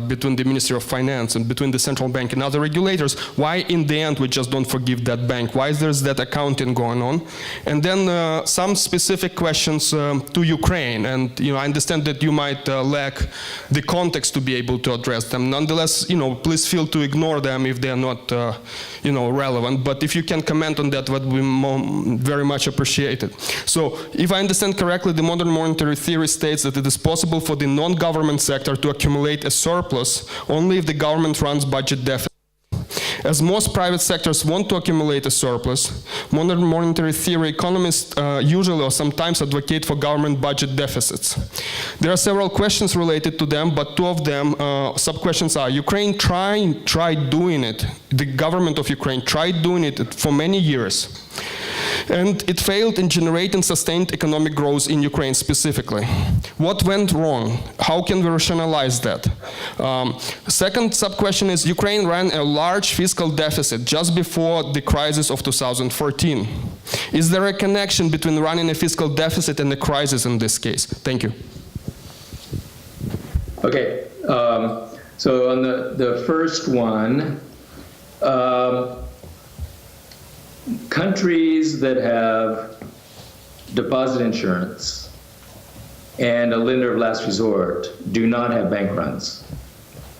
between the Ministry of Finance and between the central bank and other regulators, why in the end we just don't forgive that bank? Why there's that accounting going on? And then some specific questions to Ukraine, and I understand that you might lack the context to be able to address them. Nonetheless, please feel to ignore them if they're not relevant, but if you can comment on that, would be very much appreciated. So, if I understand correctly, the modern monetary theory states that it is possible for the non-government sector to accumulate a surplus only if the government runs budget deficit. As most private sectors want to accumulate a surplus, modern monetary theory economists usually or sometimes advocate for government budget deficits. There are several questions related to them, but two of them, sub-questions are, Ukraine tried doing it. The government of Ukraine tried doing it for many years. And it failed in generating sustained economic growth in Ukraine specifically. What went wrong? How can we rationalize that? Second sub-question is, Ukraine ran a large fiscal deficit just before the crisis of 2014. Is there a connection between running a fiscal deficit and the crisis in this case? Thank you. Okay, so on the first one, countries that have deposit insurance and a lender of last resort do not have bank runs.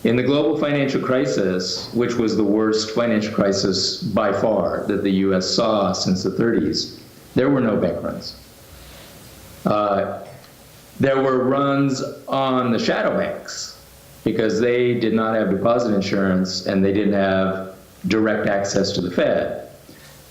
In the global financial crisis, which was the worst financial crisis by far that the US saw since the 30s, there were no bank runs. There were runs on the shadow banks because they did not have deposit insurance and they didn't have direct access to the Fed.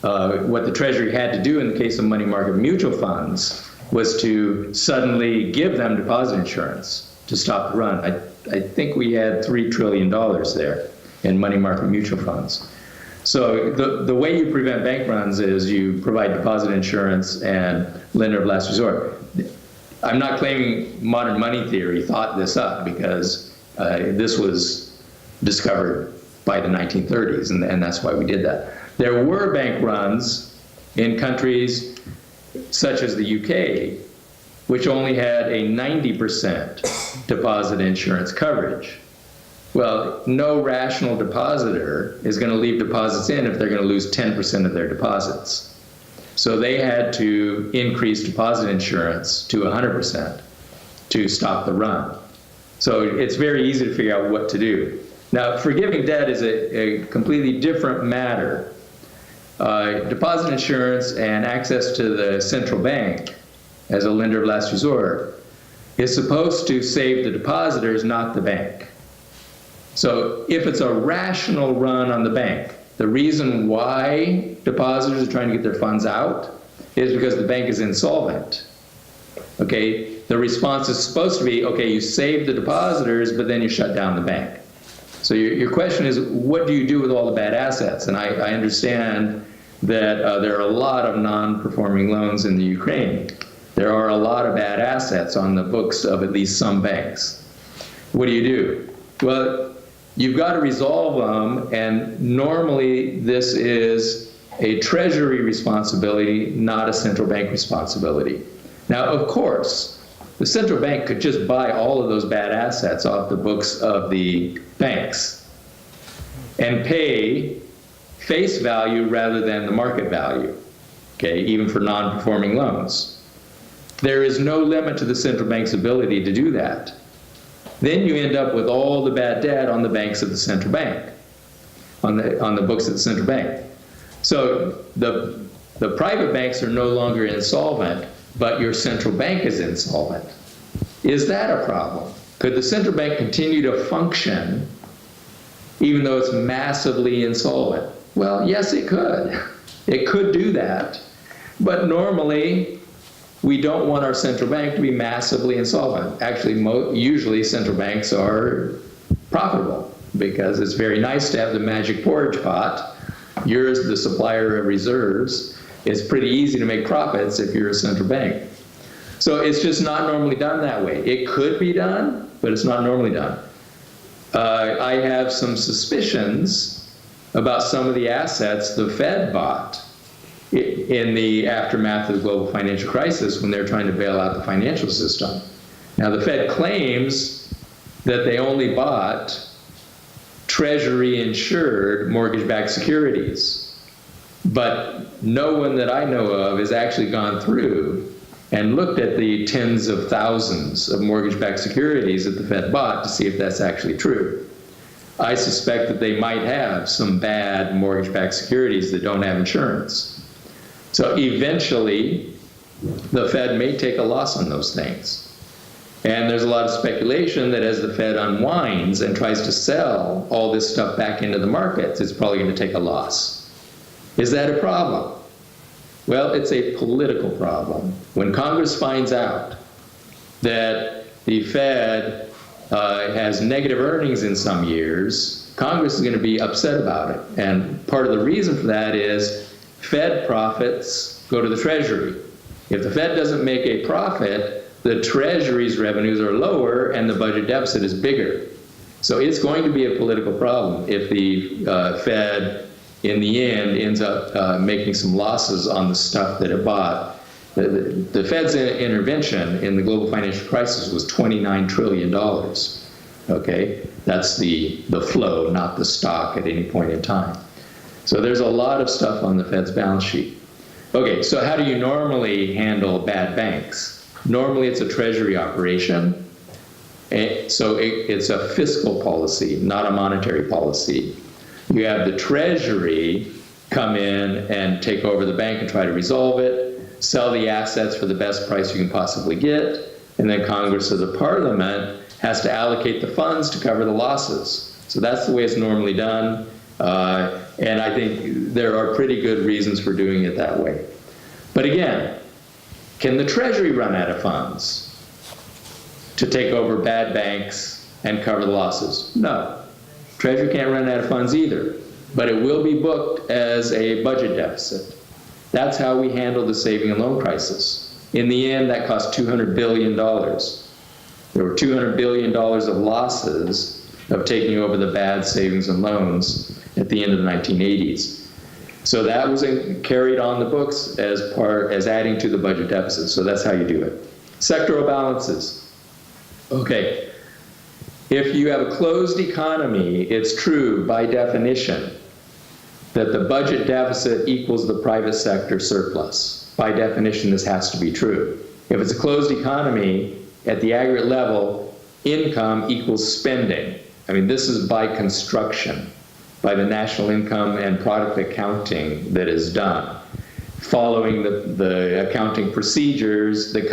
What the Treasury had to do in the case of money market mutual funds was to suddenly give them deposit insurance to stop the run. I think we had $3 trillion there in money market mutual funds. So the way you prevent bank runs is you provide deposit insurance and lender of last resort. I'm not claiming modern money theory thought this up, because this was discovered by the 1930s, and that's why we did that. There were bank runs in countries such as the UK, which only had a 90% deposit insurance coverage. Well, no rational depositor is going to leave deposits in if they're going to lose 10% of their deposits. So they had to increase deposit insurance to 100% to stop the run. So it's very easy to figure out what to do. Now, forgiving debt is a completely different matter. Deposit insurance and access to the central bank as a lender of last resort is supposed to save the depositors, not the bank. So if it's a rational run on the bank, the reason why depositors are trying to get their funds out is because the bank is insolvent. Okay, the response is supposed to be, okay, you save the depositors, but then you shut down the bank. So your question is, what do you do with all the bad assets? And I understand that there are a lot of non-performing loans in the Ukraine. There are a lot of bad assets on the books of at least some banks. What do? Well, you've got to resolve them, and normally this is a treasury responsibility, not a central bank responsibility. Now, of course, the central bank could just buy all of those bad assets off the books of the banks and pay face value rather than the market value, okay, even for non-performing loans. There is no limit to the central bank's ability to do that. Then you end up with all the bad debt on the banks of the central bank, on the books of the central bank. So the private banks are no longer insolvent, but your central bank is insolvent. Is that a problem? Could the central bank continue to function even though it's massively insolvent? Well, yes, it could. It could do that. But normally, we don't want our central bank to be massively insolvent. Actually, usually central banks are profitable because it's very nice to have the magic porridge pot. You're the supplier of reserves. It's pretty easy to make profits if you're a central bank. So it's just not normally done that way. It could be done, but it's not normally done. I have some suspicions about some of the assets the Fed bought in the aftermath of the global financial crisis when they're trying to bail out the financial system. Now, the Fed claims that they only bought Treasury-insured mortgage-backed securities, but no one that I know of has actually gone through and looked at the tens of thousands of mortgage-backed securities that the Fed bought to see if that's actually true. I suspect that they might have some bad mortgage-backed securities that don't have insurance. So eventually, the Fed may take a loss on those things. And there's a lot of speculation that as the Fed unwinds and tries to sell all this stuff back into the markets, it's probably going to take a loss. Is that a problem? Well, it's a political problem. When Congress finds out that the Fed has negative earnings in some years, Congress is going to be upset about it. And part of the reason for that is Fed profits go to the Treasury. If the Fed doesn't make a profit, the Treasury's revenues are lower and the budget deficit is bigger. So it's going to be a political problem if the Fed, in the end, ends up making some losses on the stuff that it bought. The Fed's intervention in the global financial crisis was $29 trillion. Okay, that's the flow, not the stock at any point in time. So there's a lot of stuff on the Fed's balance sheet. Okay, so how do you normally handle bad banks? Normally it's a treasury operation. So it's a fiscal policy, not a monetary policy. You have the Treasury come in and take over the bank and try to resolve it, sell the assets for the best price you can possibly get, and then Congress or the Parliament has to allocate the funds to cover the losses. So that's the way it's normally done. And I think there are pretty good reasons for doing it that way. But again, can the Treasury run out of funds to take over bad banks and cover the losses? No. Treasury can't run out of funds either. but it will be booked as a budget deficit. That's how we handled the saving and loan crisis. In the end, that cost $200 billion. There were $200 billion of losses of taking over the bad savings and loans at the end of the 1980s. So that was carried on the books as adding to the budget deficit. So that's how you do it. Sectoral balances. Okay. If you have a closed economy, it's true by definition that the budget deficit equals the private sector surplus. By definition, this has to be true. If it's a closed economy, at the aggregate level, income equals spending. I mean, this is by construction, by the national income and product accounting that is done, following the accounting procedures that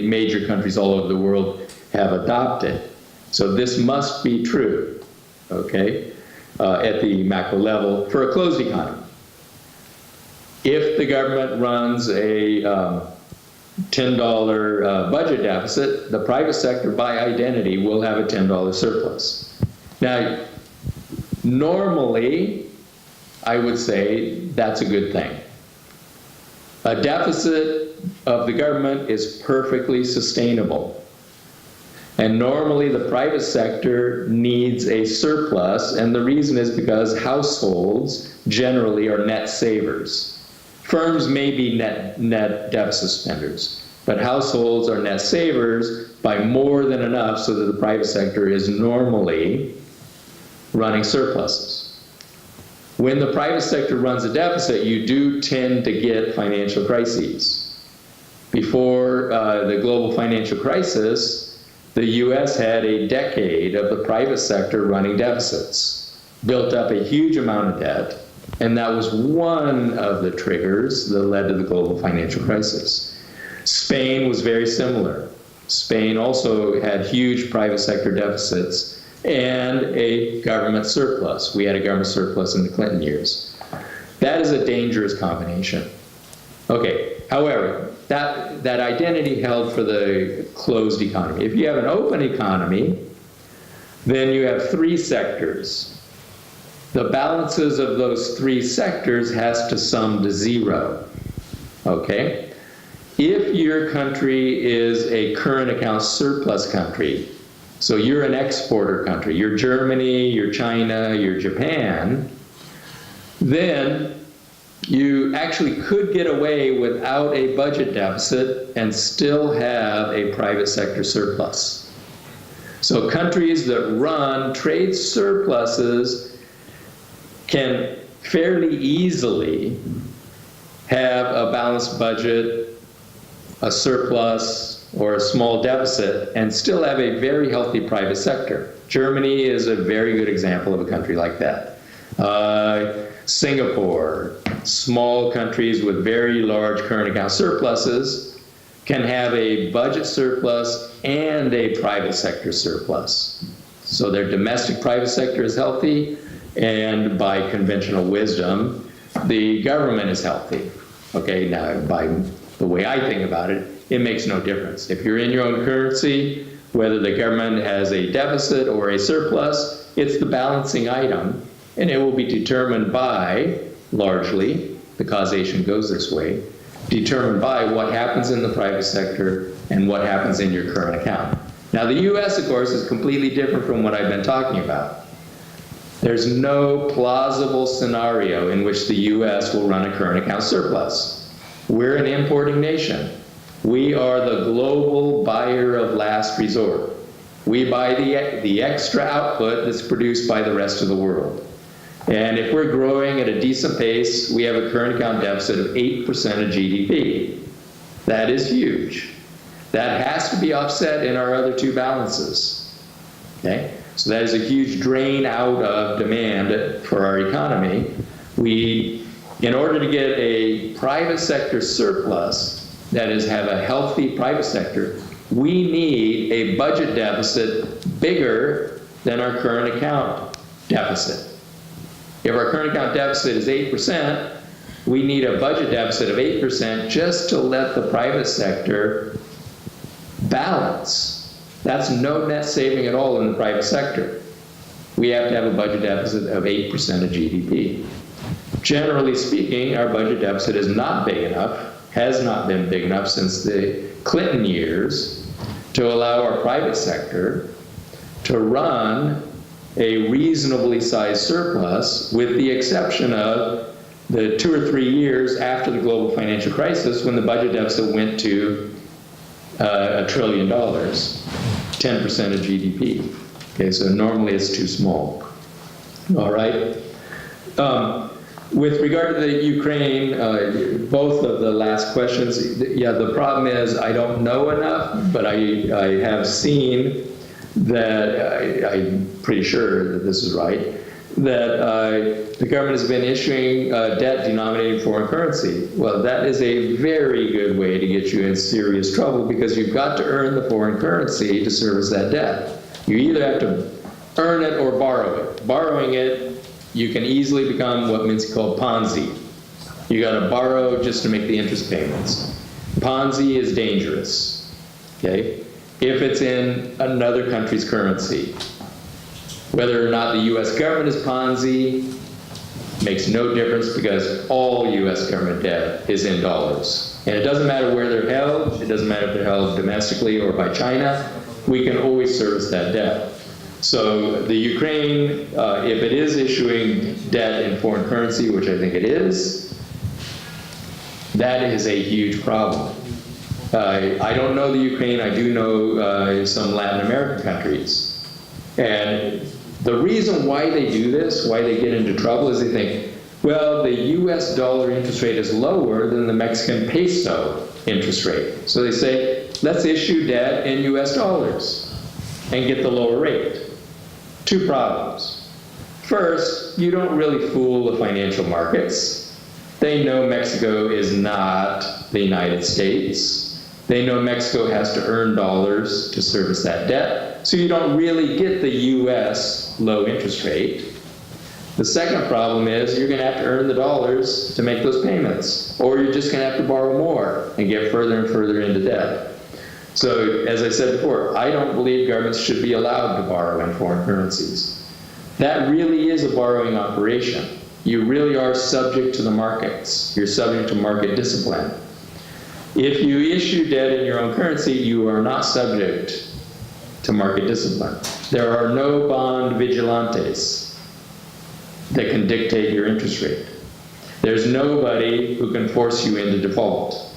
major countries all over the world have adopted. So this must be true, okay, at the macro level for a closed economy. If the government runs a $10 budget deficit, the private sector by identity will have a $10 surplus. Now, normally, I would say that's a good thing. A deficit of the government is perfectly sustainable. And normally the private sector needs a surplus, and the reason is because households generally are net savers. Firms may be net deficit spenders, but households are net savers by more than enough so that the private sector is normally running surpluses. When the private sector runs a deficit, you do tend to get financial crises. Before the global financial crisis, the US had a decade of the private sector running deficits, built up a huge amount of debt, and that was one of the triggers that led to the global financial crisis. Spain was very similar. Spain also had huge private sector deficits and a government surplus. We had a government surplus in the Clinton years. That is a dangerous combination. Okay, however, that identity held for the closed economy. If you have an open economy, then you have three sectors. The balances of those three sectors has to sum to zero, okay? If your country is a current account surplus country, so you're an exporter country, you're Germany, you're China, you're Japan, then you actually could get away without a budget deficit and still have a private sector surplus. So countries that run trade surpluses can fairly easily have a balanced budget, a surplus, or a small deficit, and still have a very healthy private sector. Germany is a very good example of a country like that. Singapore, small countries with very large current account surpluses can have a budget surplus and a private sector surplus. So their domestic private sector is healthy, and by conventional wisdom, the government is healthy. Okay, now by the way I think about it, it makes no difference. If you're in your own currency, whether the government has a deficit or a surplus, it's the balancing item, and it will be determined by, largely, the causation goes this way, determined by what happens in the private sector and what happens in your current account. Now the US, of course, is completely different from what I've been talking about. There's no plausible scenario in which the US will run a current account surplus. We're an importing nation. We are the global buyer of last resort. We buy the extra output that's produced by the rest of the world. And if we're growing at a decent pace, we have a current account deficit of 8% of GDP. That is huge. That has to be offset in our other two balances. Okay? So that is a huge drain out of demand for our economy. In order to get a private sector surplus, that is, have a healthy private sector, we need a budget deficit bigger than our current account deficit. If our current account deficit is 8%, we need a budget deficit of 8% just to let the private sector balance. That's no net saving at all in the private sector. we have to have a budget deficit of 8% of GDP. Generally speaking, our budget deficit is not big enough, has not been big enough since the Clinton years to allow our private sector to run a reasonably sized surplus, with the exception of the 2 or 3 years after the global financial crisis when the budget deficit went to $1 trillion, 10% of GDP. Okay, so normally it's too small. All right. With regard to the Ukraine, both of the last questions, yeah, the problem is I don't know enough, but I have seen that, I'm pretty sure that this is right, that the government has been issuing debt denominated in foreign currency. Well, that is a very good way to get you in serious trouble, because you've got to earn the foreign currency to service that debt. You either have to earn it or borrow it. Borrowing it, you can easily become what Minsky called Ponzi. You got to borrow just to make the interest payments. Ponzi is dangerous, okay? If it's in another country's currency. Whether or not the U.S. government is Ponzi makes no difference, because all U.S. government debt is in dollars. And it doesn't matter where they're held. It doesn't matter if they're held domestically or by China. We can always service that debt. So the Ukraine, if it is issuing debt in foreign currency, which I think it is, that is a huge problem. I don't know the Ukraine. I do know some Latin American countries. And the reason why they do this, why they get into trouble, is they think, well, the US dollar interest rate is lower than the Mexican peso interest rate. So they say, let's issue debt in US dollars and get the lower rate. 2 problems. First, you don't really fool the financial markets. They know Mexico is not the United States. They know Mexico has to earn dollars to service that debt. So you don't really get the US low interest rate. The second problem is you're going to have to earn the dollars to make those payments, or you're just going to have to borrow more and get further and further into debt. So, as I said before, I don't believe governments should be allowed to borrow in foreign currencies. That really is a borrowing operation. You really are subject to the markets. You're subject to market discipline. If you issue debt in your own currency, you are not subject to market discipline. There are no bond vigilantes that can dictate your interest rate. There's nobody who can force you into default.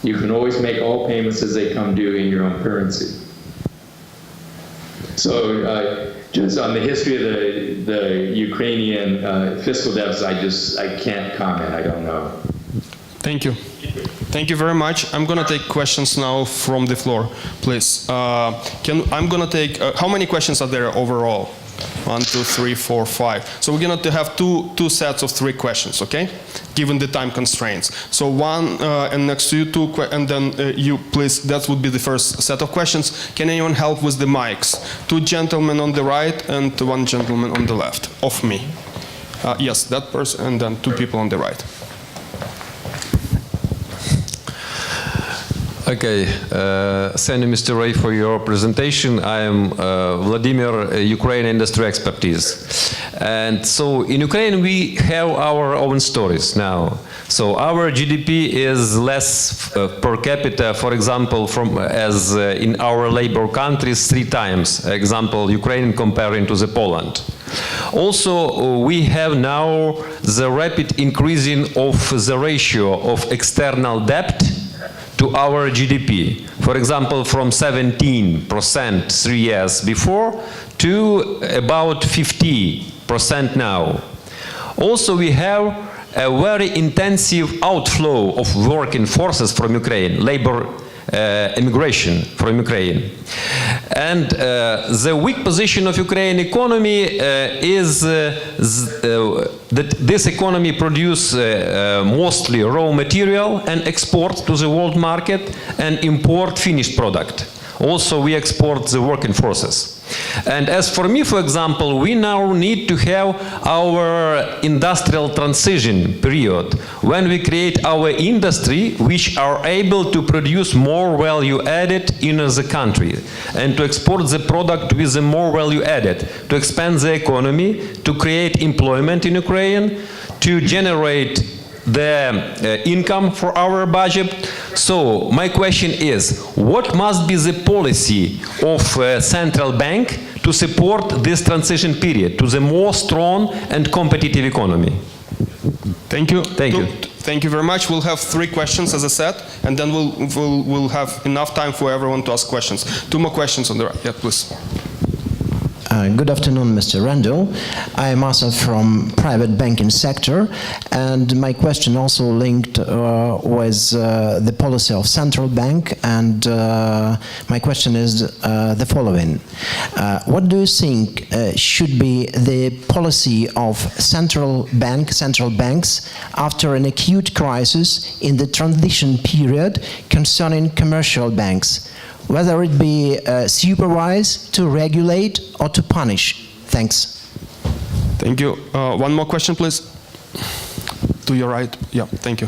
You can always make all payments as they come due in your own currency. So just on the history of the Ukrainian fiscal deficit, I can't comment. I don't know. Thank you. Thank you very much. I'm going to take questions now from the floor, please. I'm going to take, how many questions are there overall? 1, 2, 3, 4, 5. So we're going to have two sets of 3 questions, okay? Given the time constraints. So one, and next to you 2, and then you, please, that would be the first set of questions. Can anyone help with the mics? 2 gentlemen on the right and 1 gentleman on the left of me. Yes, that person, and then 2 people on the right. Okay, thank you, Mr. Ray, for your presentation. I am Vladimir, Ukraine industry expertise. And so in Ukraine, we have our own stories now. So our GDP is less per capita, for example, as in our labor countries 3 times. Example, Ukraine comparing to the Poland. Also, we have now the rapid increasing of the ratio of external debt to our GDP. For example, from 17% 3 years before to about 50% now. Also, we have a very intensive outflow of working forces from Ukraine, labor immigration from Ukraine. And the weak position of Ukraine economy is that this economy produces mostly raw material and export to the world market and import finished product. also we export the working forces. And as for me, for example, we now need to have our industrial transition period when we create our industry which are able to produce more value added in the country and to export the product with the more value added, to expand the economy, to create employment in Ukraine, to generate the income for our budget. So my question is, what must be the policy of central bank to support this transition period to the more strong and competitive economy? Thank you. Thank you. Thank you very much. We'll have 3 questions, as I said, and then we'll have enough time for everyone to ask questions. 2 more questions on the right. Yeah, please. Good afternoon, Mr. Randall. I am also from private banking sector, and my question also linked with the policy of central bank, and my question is the following. What do you think should be the policy of central banks after an acute crisis in the transition period concerning commercial banks? Whether it be supervise, to regulate, or to punish. Thanks. Thank you. 1 more question, please. To your right. Yeah, thank you.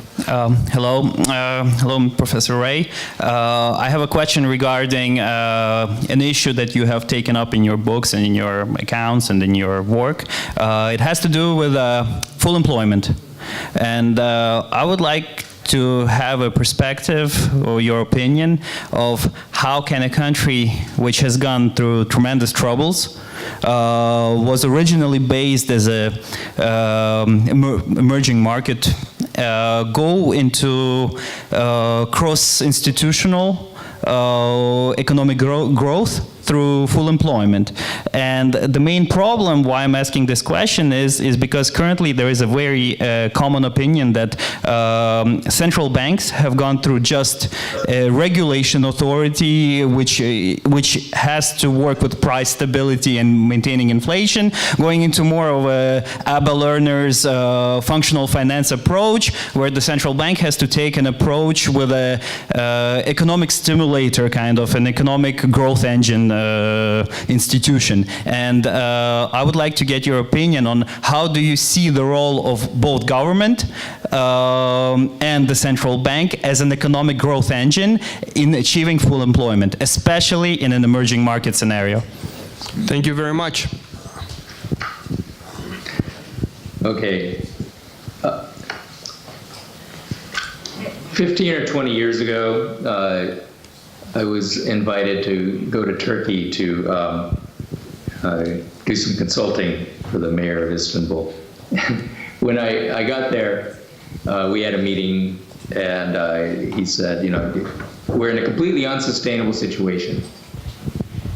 Hello, Professor Ray. I have a question regarding an issue that you have taken up in your books and in your accounts and in your work. It has to do with full employment. And I would like to have a perspective or your opinion of how can a country which has gone through tremendous troubles, was originally based as a emerging market, go into cross-institutional economic growth through full employment. And the main problem why I'm asking this question is because currently there is a very common opinion that central banks have gone through just a regulation authority which has to work with price stability and maintaining inflation, going into more of a ABBA learners functional finance approach, where the central bank has to take an approach with a economic stimulator, kind of an economic growth engine institution. And I would like to get your opinion on how do you see the role of both government and the central bank as an economic growth engine in achieving full employment, especially in an emerging market scenario. Thank you very much. Okay. 15 or 20 years ago, I was invited to go to Turkey to do some consulting for the mayor of Istanbul. When I got there, we had a meeting, and he said, you know, we're in a completely unsustainable situation.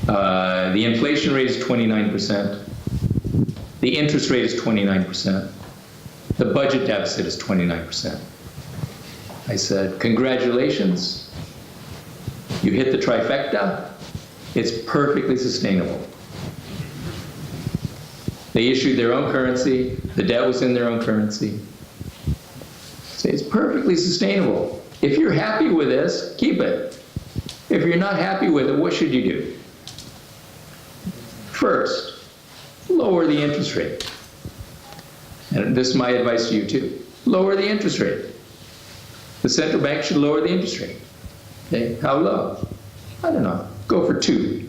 The inflation rate is 29%. The interest rate is 29%. The budget deficit is 29%. I said, congratulations. You hit the trifecta. It's perfectly sustainable. They issued their own currency. The debt was in their own currency. So it's perfectly sustainable. If you're happy with this, keep it. If you're not happy with it, what should you do? First, lower the interest rate. And this is my advice to you too. Lower the interest rate. The central bank should lower the interest rate. Okay, how low? I don't know. Go for 2.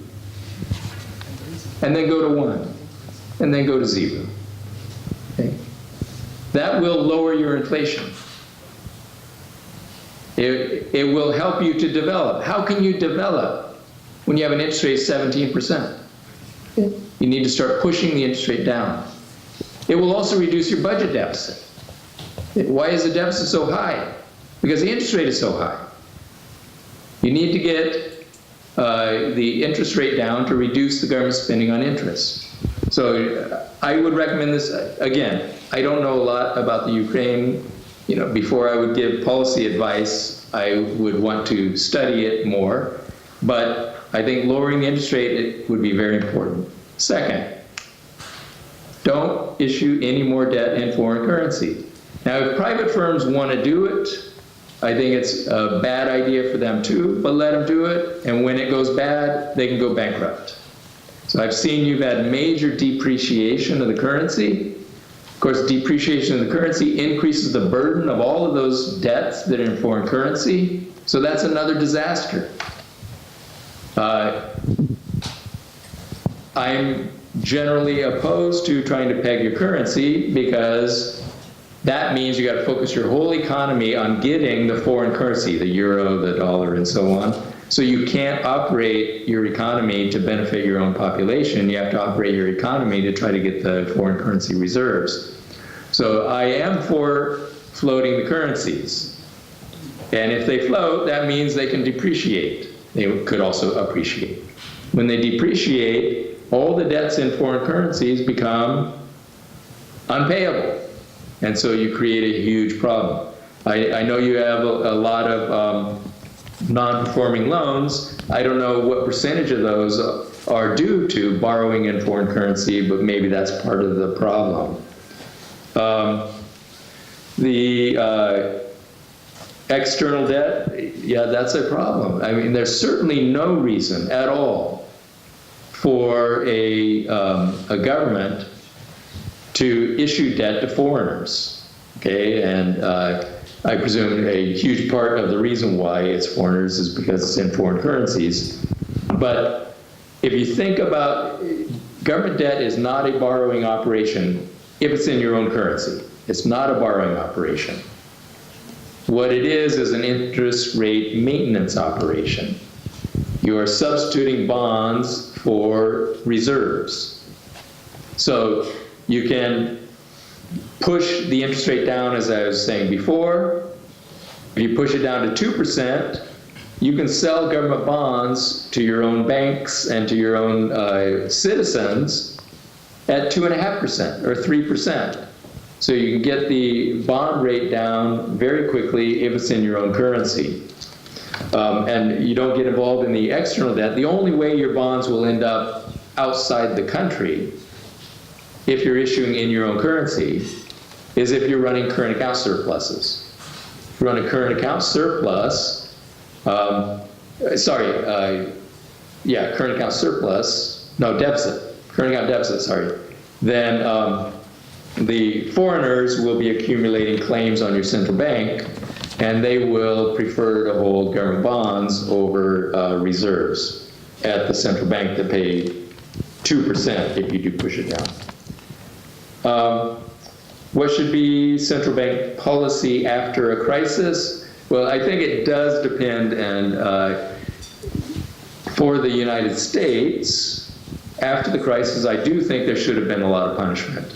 And then go to 1. And then go to 0. Okay? That will lower your inflation. It will help you to develop. How can you develop when you have an interest rate of 17%? Okay? You need to start pushing the interest rate down. It will also reduce your budget deficit. Why is the deficit so high? Because the interest rate is so high. You need to get the interest rate down to reduce the government spending on interest. So I would recommend this. Again, I don't know a lot about the Ukraine. You know, before I would give policy advice, I would want to study it more. But I think lowering the interest rate would be very important. Second, don't issue any more debt in foreign currency. Now, if private firms want to do it, I think it's a bad idea for them too, but let them do it, and when it goes bad, they can go bankrupt. So I've seen you've had major depreciation of the currency. Of course, depreciation of the currency increases the burden of all of those debts that are in foreign currency, so that's another disaster. I'm generally opposed to trying to peg your currency because that means you got to focus your whole economy on getting the foreign currency, the euro, the dollar, and so on. So you can't operate your economy to benefit your own population. You have to operate your economy to try to get the foreign currency reserves. So I am for floating the currencies. And if they float, that means they can depreciate. They could also appreciate. When they depreciate, all the debts in foreign currencies become unpayable. And so you create a huge problem. I know you have a lot of non-performing loans. I don't know what percentage of those are due to borrowing in foreign currency, but maybe that's part of the problem. The external debt, yeah, that's a problem. I mean, there's certainly no reason at all for a government to issue debt to foreigners, okay? And I presume a huge part of the reason why it's foreigners is because it's in foreign currencies. But if you think about, government debt is not a borrowing operation if it's in your own currency. It's not a borrowing operation. What it is an interest rate maintenance operation. You are substituting bonds for reserves. So you can push the interest rate down, as I was saying before. If you push it down to 2%, you can sell government bonds to your own banks and to your own citizens at 2.5% or 3%. So you can get the bond rate down very quickly if it's in your own currency. And you don't get involved in the external debt. The only way your bonds will end up outside the country, if you're issuing in your own currency, is if you're running current account surpluses. If you run a current account surplus, current account surplus, no, deficit, current account deficit, sorry, then the foreigners will be accumulating claims on your central bank, and they will prefer to hold government bonds over reserves at the central bank that pay 2% if you do push it down. What should be central bank policy after a crisis? Well, I think it does depend, and for the United States, after the crisis, I do think there should have been a lot of punishment.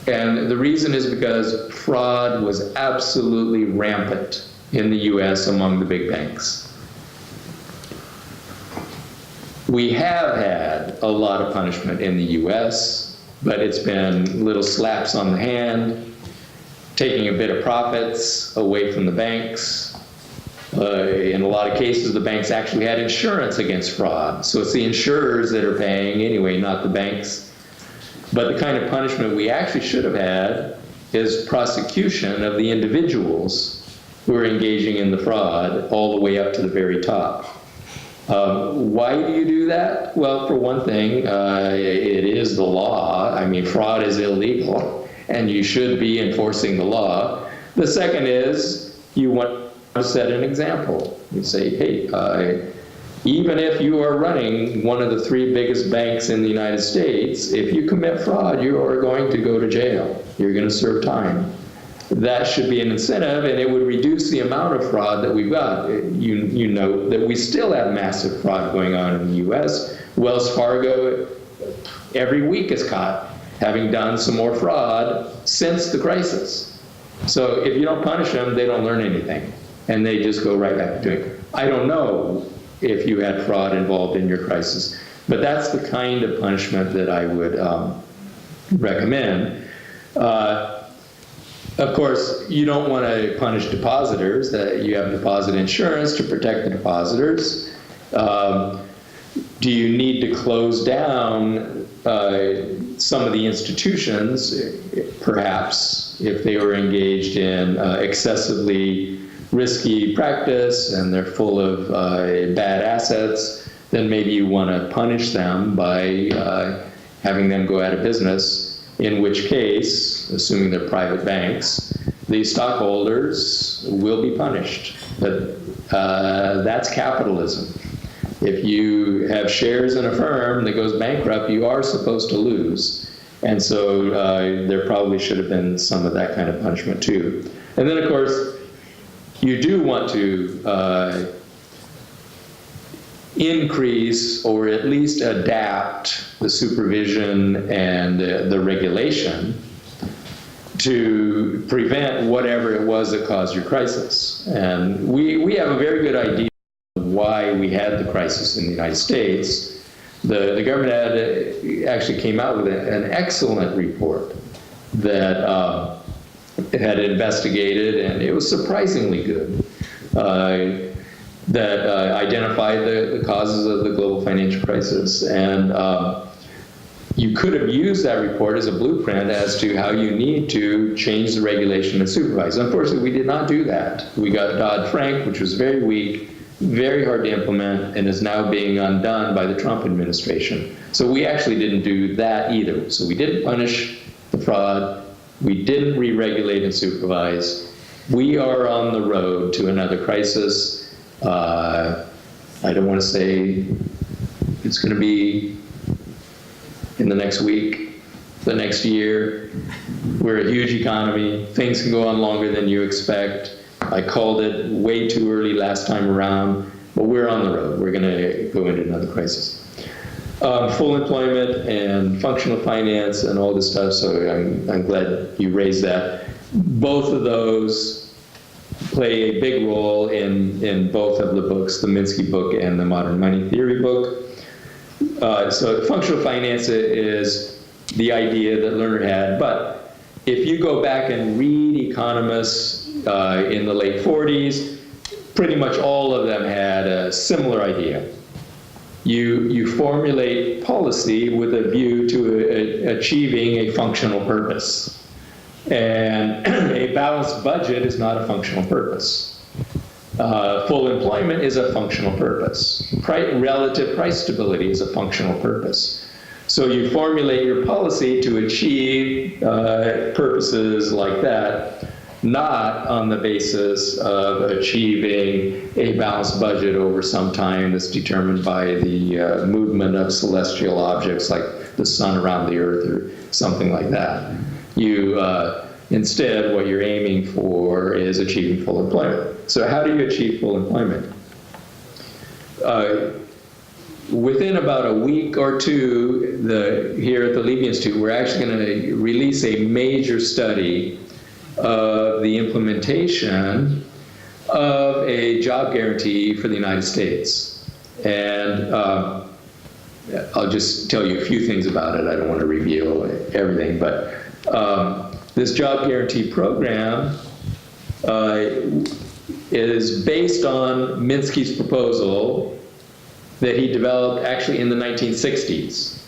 And the reason is because fraud was absolutely rampant in the US among the big banks. We have had a lot of punishment in the US, but it's been little slaps on the hand, taking a bit of profits away from the banks. In a lot of cases, the banks actually had insurance against fraud. So it's the insurers that are paying anyway, not the banks. But the kind of punishment we actually should have had is prosecution of the individuals who are engaging in the fraud all the way up to the very top. Why do you do that? Well, for one thing, it is the law. I mean, fraud is illegal, and you should be enforcing the law. The second is you want to set an example. You say, hey, even if you are running one of the 3 biggest banks in the United States, if you commit fraud, you are going to go to jail. You're going to serve time. That should be an incentive, and it would reduce the amount of fraud that we've got. You know that we still have massive fraud going on in the U.S. Wells Fargo every week is caught having done some more fraud since the crisis. So if you don't punish them, they don't learn anything, and they just go right back to doing it. I don't know if you had fraud involved in your crisis, but that's the kind of punishment that I would recommend. Of course, you don't want to punish depositors. That you have deposit insurance to protect the depositors. Do you need to close down some of the institutions, perhaps, if they were engaged in excessively risky practice and they're full of bad assets, then maybe you want to punish them by having them go out of business, in which case, assuming they're private banks, the stockholders will be punished. But that's capitalism. If you have shares in a firm that goes bankrupt, you are supposed to lose. And so there probably should have been some of that kind of punishment too. And then, of course, you do want to increase or at least adapt the supervision and the regulation to prevent whatever it was that caused your crisis. And we have a very good idea of why we had the crisis in the United States. The government actually came out with an excellent report that had investigated, and it was surprisingly good, that identified the causes of the global financial crisis. And you could have used that report as a blueprint as to how you need to change the regulation and supervise. Unfortunately, we did not do that. We got Dodd-Frank, which was very weak, very hard to implement, and is now being undone by the Trump administration. So we actually didn't do that either. So we didn't punish the fraud. We didn't re-regulate and supervise. We are on the road to another crisis. I don't want to say it's going to be in the next week, the next year. We're a huge economy. Things can go on longer than you expect. I called it way too early last time around, but we're on the road. We're going to go into another crisis. Full employment and functional finance and all this stuff, so I'm glad you raised that. Both of those play a big role in both of the books, the Minsky book and the Modern Money Theory book. So functional finance is the idea that Lerner had, but if you go back and read economists in the late 40s, pretty much all of them had a similar idea. You formulate policy with a view to achieving a functional purpose. And a balanced budget is not a functional purpose. Full employment is a functional purpose. Relative price stability is a functional purpose. So you formulate your policy to achieve purposes like that, not on the basis of achieving a balanced budget over some time that's determined by the movement of celestial objects like the sun around the earth or something like that. Instead, what you're aiming for is achieving full employment. So how do you achieve full employment? Within about a week or two, here at the Levy Institute, we're actually going to release a major study of the implementation of a job guarantee for the United States. And I'll just tell you a few things about it. I don't want to reveal everything, but this job guarantee program is based on Minsky's proposal that he developed actually in the 1960s.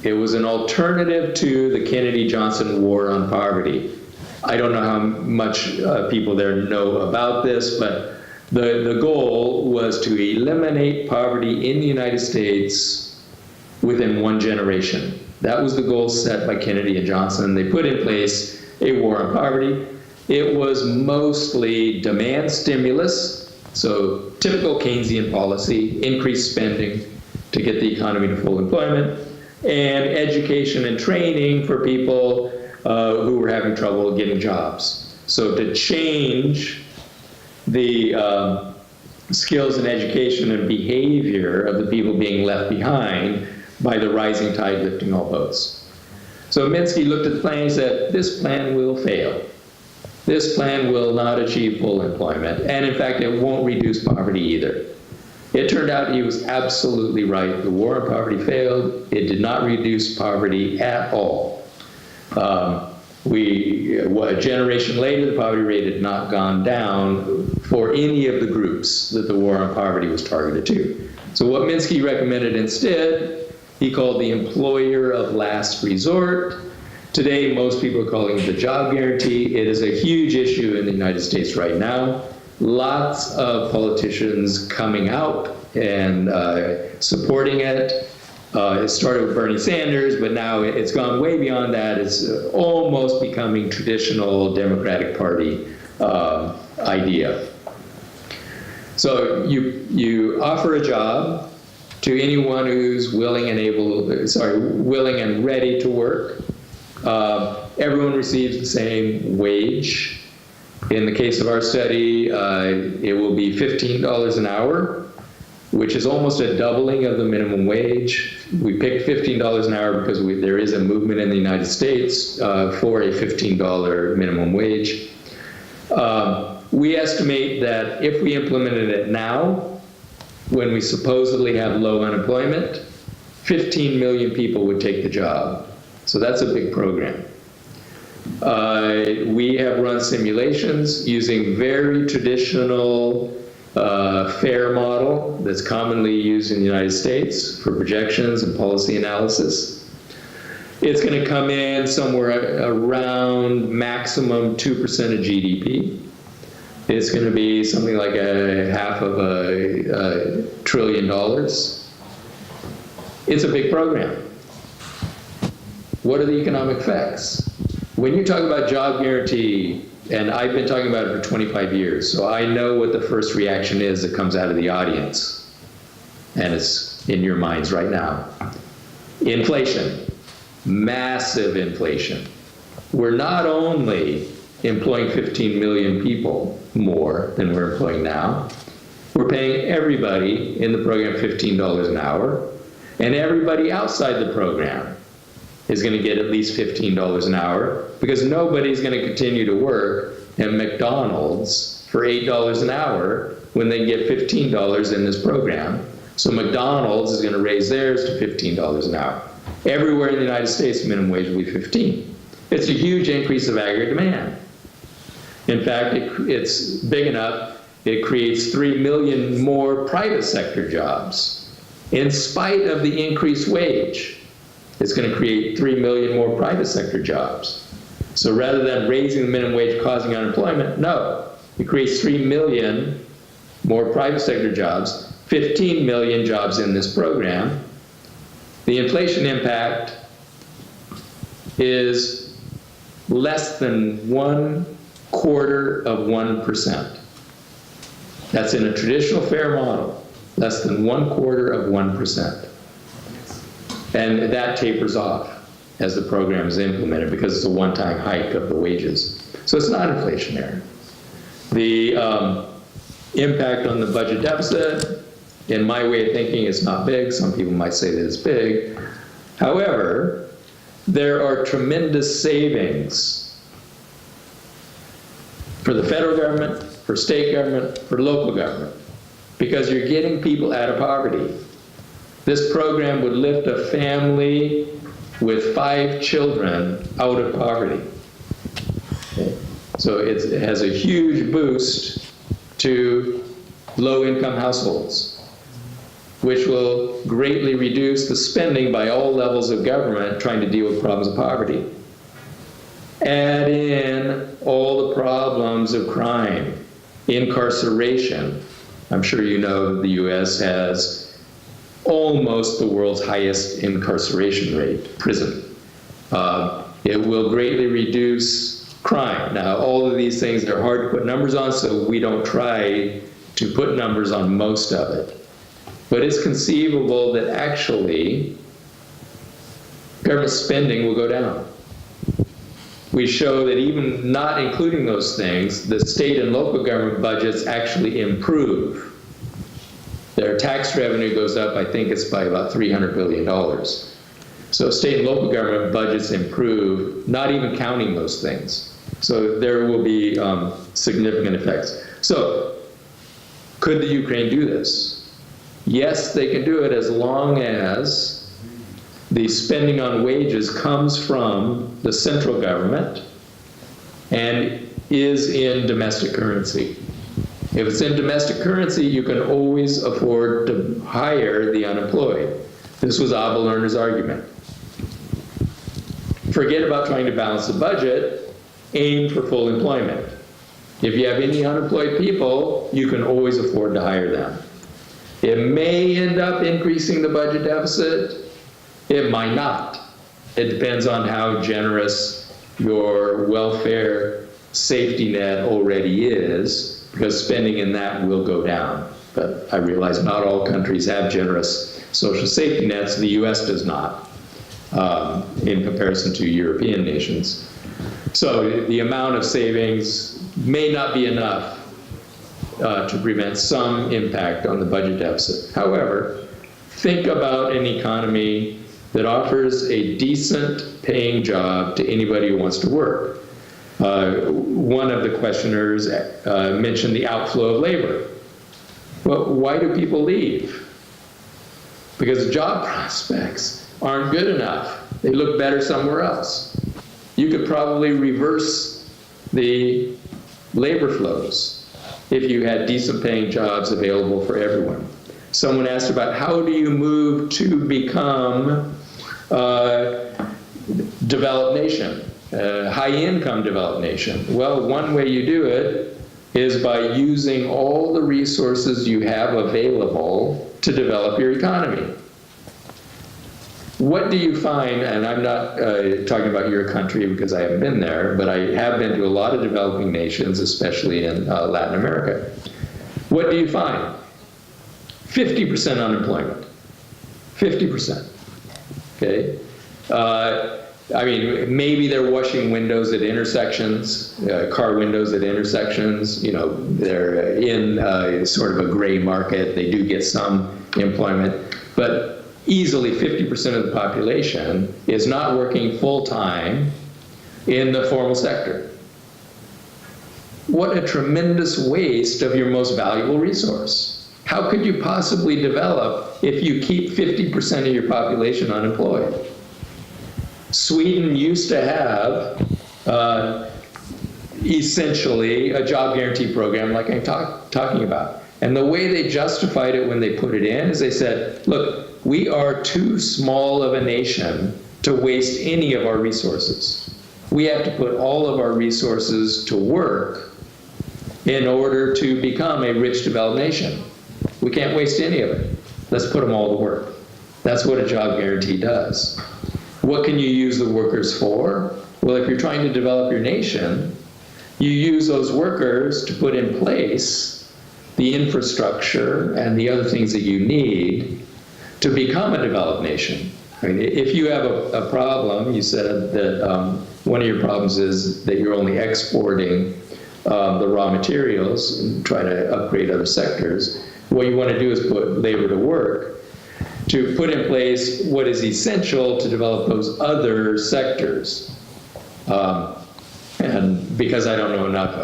It was an alternative to the Kennedy-Johnson War on Poverty. I don't know how much people there know about this, but the goal was to eliminate poverty in the United States within one generation. That was the goal set by Kennedy and Johnson. They put in place a war on poverty. It was mostly demand stimulus, so typical Keynesian policy, increased spending to get the economy to full employment, and education and training for people who were having trouble getting jobs. So to change the skills and education and behavior of the people being left behind by the rising tide lifting all boats. So Minsky looked at the plan and said, this plan will fail. This plan will not achieve full employment, and in fact, it won't reduce poverty either. It turned out he was absolutely right. The war on poverty failed. It did not reduce poverty at all. A generation later, the poverty rate had not gone down for any of the groups that the war on poverty was targeted to. So what Minsky recommended instead, he called the employer of last resort. Today, most people are calling it the job guarantee. It is a huge issue in the United States right now. lots of politicians coming out and supporting it. It started with Bernie Sanders, but now it's gone way beyond that. It's almost becoming traditional Democratic Party idea. So you offer a job to anyone who's willing and ready to work. Everyone receives the same wage. In the case of our study, it will be $15 an hour, which is almost a doubling of the minimum wage. We picked $15 an hour because there is a movement in the United States for a $15 minimum wage. We estimate that if we implemented it now, when we supposedly have low unemployment, 15 million people would take the job. So that's a big program. We have run simulations using very traditional FAIR model that's commonly used in the United States for projections and policy analysis. It's going to come in somewhere around maximum 2% of GDP. It's going to be something like $500 billion. It's a big program. What are the economic effects? When you talk about job guarantee, and I've been talking about it for 25 years, so I know what the first reaction is that comes out of the audience, and it's in your minds right now. Inflation, massive inflation. We're not only employing 15 million people more than we're employing now, we're paying everybody in the program $15 an hour, and everybody outside the program is going to get at least $15 an hour, because nobody's going to continue to work at McDonald's for $8 an hour when they get $15 in this program. So McDonald's is going to raise theirs to $15 an hour. Everywhere in the United States, minimum wage will be 15. It's a huge increase of aggregate demand. In fact, it's big enough, it creates 3 million more private sector jobs. In spite of the increased wage, it's going to create 3 million more private sector jobs. So rather than raising the minimum wage causing unemployment, no, it creates 3 million more private sector jobs, 15 million jobs in this program. The inflation impact is less than 0.25%. That's in a traditional FAIR model, less than 0.25%. And that tapers off as the program is implemented because it's a one-time hike of the wages. So it's not inflationary. The impact on the budget deficit, in my way of thinking, is not big. Some people might say that it's big. However, there are tremendous savings for the federal government, for state government, for local government, because you're getting people out of poverty. This program would lift a family with 5 children out of poverty. Okay. So it has a huge boost to low-income households, which will greatly reduce the spending by all levels of government trying to deal with problems of poverty. Add in all the problems of crime, incarceration. I'm sure you know the U.S. has almost the world's highest incarceration rate, prison. It will greatly reduce crime. Now, all of these things are hard to put numbers on, so we don't try to put numbers on most of it. But it's conceivable that actually government spending will go down. We show that even not including those things, the state and local government budgets actually improve. Their tax revenue goes up, I think it's by about $300 billion. So state and local government budgets improve, not even counting those things. So there will be significant effects. So could the Ukraine do this? Yes, they can do it as long as the spending on wages comes from the central government and is in domestic currency. If it's in domestic currency, you can always afford to hire the unemployed. This was Abba Lerner's argument. Forget about trying to balance the budget, aim for full employment. If you have any unemployed people, you can always afford to hire them. It may end up increasing the budget deficit. It might not. It depends on how generous your welfare safety net already is, because spending in that will go down. But I realize not all countries have generous social safety nets. The US does not, in comparison to European nations. So the amount of savings may not be enough to prevent some impact on the budget deficit. However, think about an economy that offers a decent paying job to anybody who wants to work. One of the questioners mentioned the outflow of labor. Well, why do people leave? Because job prospects aren't good enough. They look better somewhere else. You could probably reverse the labor flows if you had decent paying jobs available for everyone. Someone asked about how do you move to become a developed nation, a high-income developed nation. Well, one way you do it is by using all the resources you have available to develop your economy. What do you find, and I'm not talking about your country because I haven't been there, but I have been to a lot of developing nations, especially in Latin America. What do you find? 50% unemployment. 50%. Okay? I mean, maybe they're washing windows at intersections, car windows at intersections. You know, they're in sort of a gray market. They do get some employment, but easily 50% of the population is not working full-time in the formal sector. What a tremendous waste of your most valuable resource. How could you possibly develop if you keep 50% of your population unemployed? Sweden used to have essentially a job guarantee program like I'm talking about. And the way they justified it when they put it in is they said, look, we are too small of a nation to waste any of our resources. We have to put all of our resources to work in order to become a rich developed nation. We can't waste any of it. Let's put them all to work. That's what a job guarantee does. What can you use the workers for? Well, if you're trying to develop your nation, you use those workers to put in place the infrastructure and the other things that you need to become a developed nation. I mean, if you have a problem, you said that one of your problems is that you're only exporting the raw materials and try to upgrade other sectors. What you want to do is put labor to work to put in place what is essential to develop those other sectors. And because I don't know enough,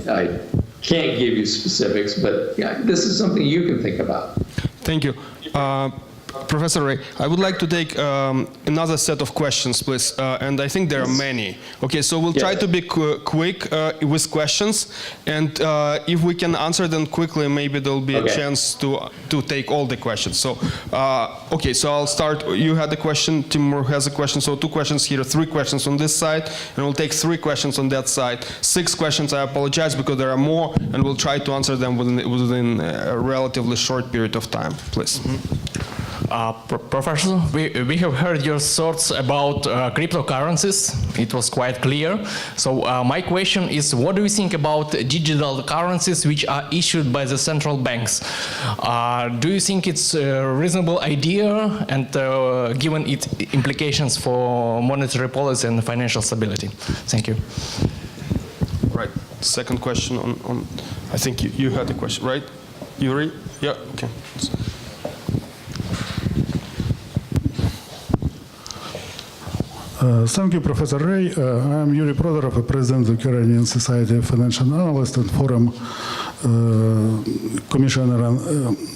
I can't give you specifics, but yeah, this is something you can think about. Thank you. Professor Ray, I would like to take another set of questions, please, and I think there are many. Okay, so we'll try to be quick with questions, and if we can answer them quickly, maybe there'll be a chance to take all the questions. So, okay, so I'll start. You had a question, Timur has a question, so 2 questions here, 3 questions on this side, and we'll take 3 questions on that side. 6 questions, I apologize, because there are more, and we'll try to answer them within a relatively short period of time, please. Professor, we have heard your thoughts about cryptocurrencies. It was quite clear. So my question is, what do you think about digital currencies which are issued by the central banks? Do you think it's a reasonable idea, and given its implications for monetary policy and financial stability? Thank you. Right. Second question on I think you had a question, right? Yuri? Yeah, okay. Thank you, Professor Ray. I am Yuri Prodorov, President of the Ukrainian Society of Financial Analysts and Forum Commissioner and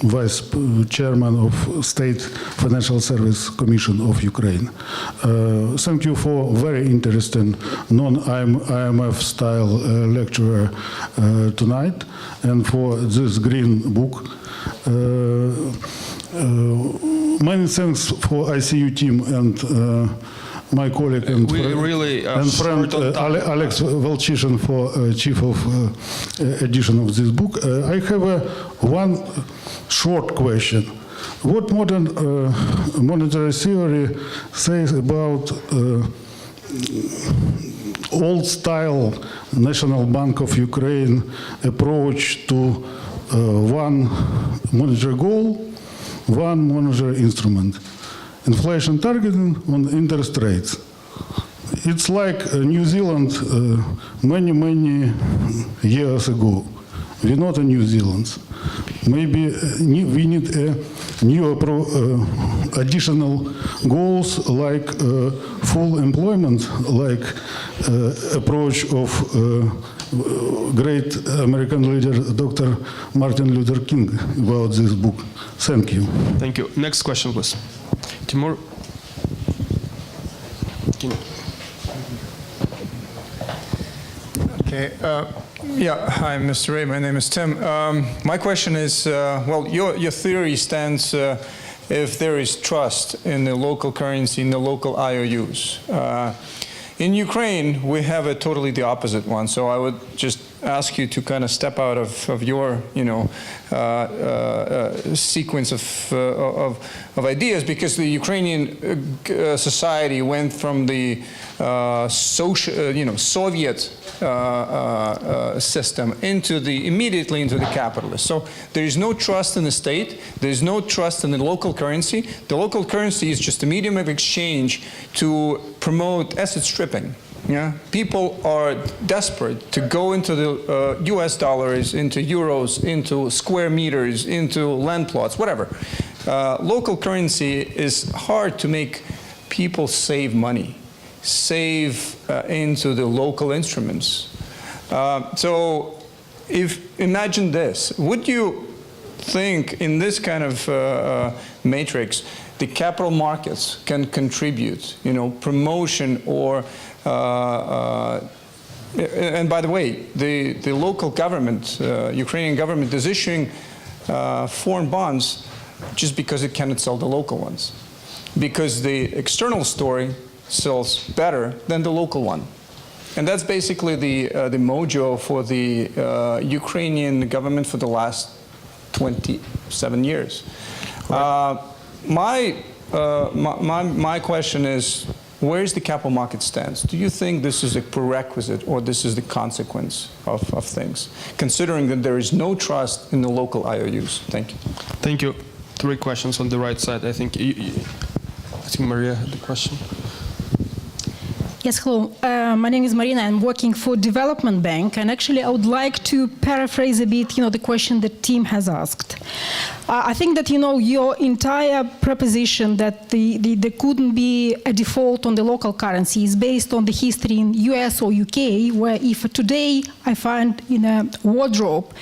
Vice Chairman of State Financial Service Commission of Ukraine. Thank you for very interesting non-IMF style lecture tonight, and for this green book. Many thanks for ICU team and my colleague and, We really and friend short on time. Alex Volchishin for chief of edition of this book. I have one short question. What modern monetary theory says about old-style National Bank of Ukraine approach to one monetary goal, one monetary instrument? Inflation targeting on interest rates. It's like New Zealand many years ago. We're not in New Zealand. Maybe we need a new additional goals like full employment, like approach of great American leader Dr. Martin Luther King about this book. Thank you. Thank you. Next question, please. Timur. Okay. Hi, Mr. Ray. My name is Tim. My question is, well, your theory stands if there is trust in the local currency, in the local IOUs. In Ukraine, we have a totally the opposite one. So I would just ask you to kind of step out of your, sequence of ideas, because the Ukrainian society went from the Soviet system immediately into the capitalist. So there is no trust in the state. There is no trust in the local currency. The local currency is just a medium of exchange to promote asset stripping. Yeah, people are desperate to go into the U.S. dollars, into euros, into square meters, into land plots, whatever. Local currency is hard to make people save money, save into the local instruments. So, imagine this: would you think in this kind of matrix, the capital markets can contribute, promotion or and by the way, the local government, Ukrainian government, is issuing foreign bonds just because it cannot sell the local ones, because the external story sells better than the local one, and that's basically the mojo for the Ukrainian government for the last 27 years. My question is, where is the capital market stance? Do you think this is a prerequisite or this is the consequence of things, considering that there is no trust in the local IOUs? Thank you. Thank you. 3 questions on the right side. I think Maria had the question. Yes, hello. My name is Marina. I'm working for Development Bank, and actually I would like to paraphrase a bit, the question that Tim has asked. I think that, your entire proposition that there couldn't be a default on the local currency is based on the history in US or UK, where if today I find in a wardrobe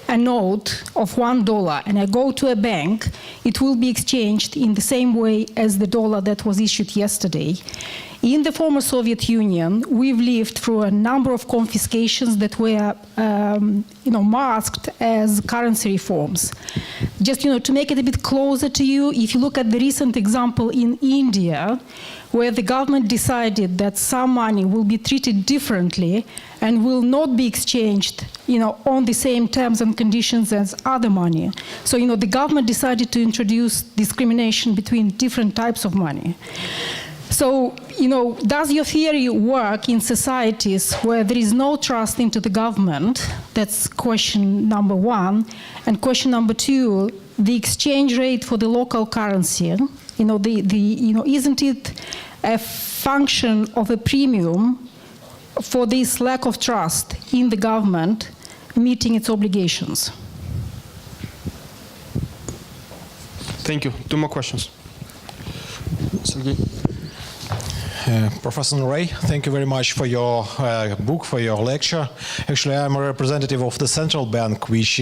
a note of $1 and I go to a bank, it will be exchanged in the same way as the dollar that was issued yesterday. In the former Soviet Union, we've lived through a number of confiscations that were, masked as currency reforms. Just, to make it a bit closer to you, if you look at the recent example in India, where the government decided that some money will be treated differently and will not be exchanged, on the same terms and conditions as other money. So, the government decided to introduce discrimination between different types of money. So, does your theory work in societies where there is no trust into the government? That's question number 1. And question number 2, the exchange rate for the local currency, isn't it a function of a premium for this lack of trust in the government meeting its obligations? Thank you. 2 more questions. Sergey. Professor Ray, thank you very much for your book, for your lecture. Actually, I'm a representative of the central bank, which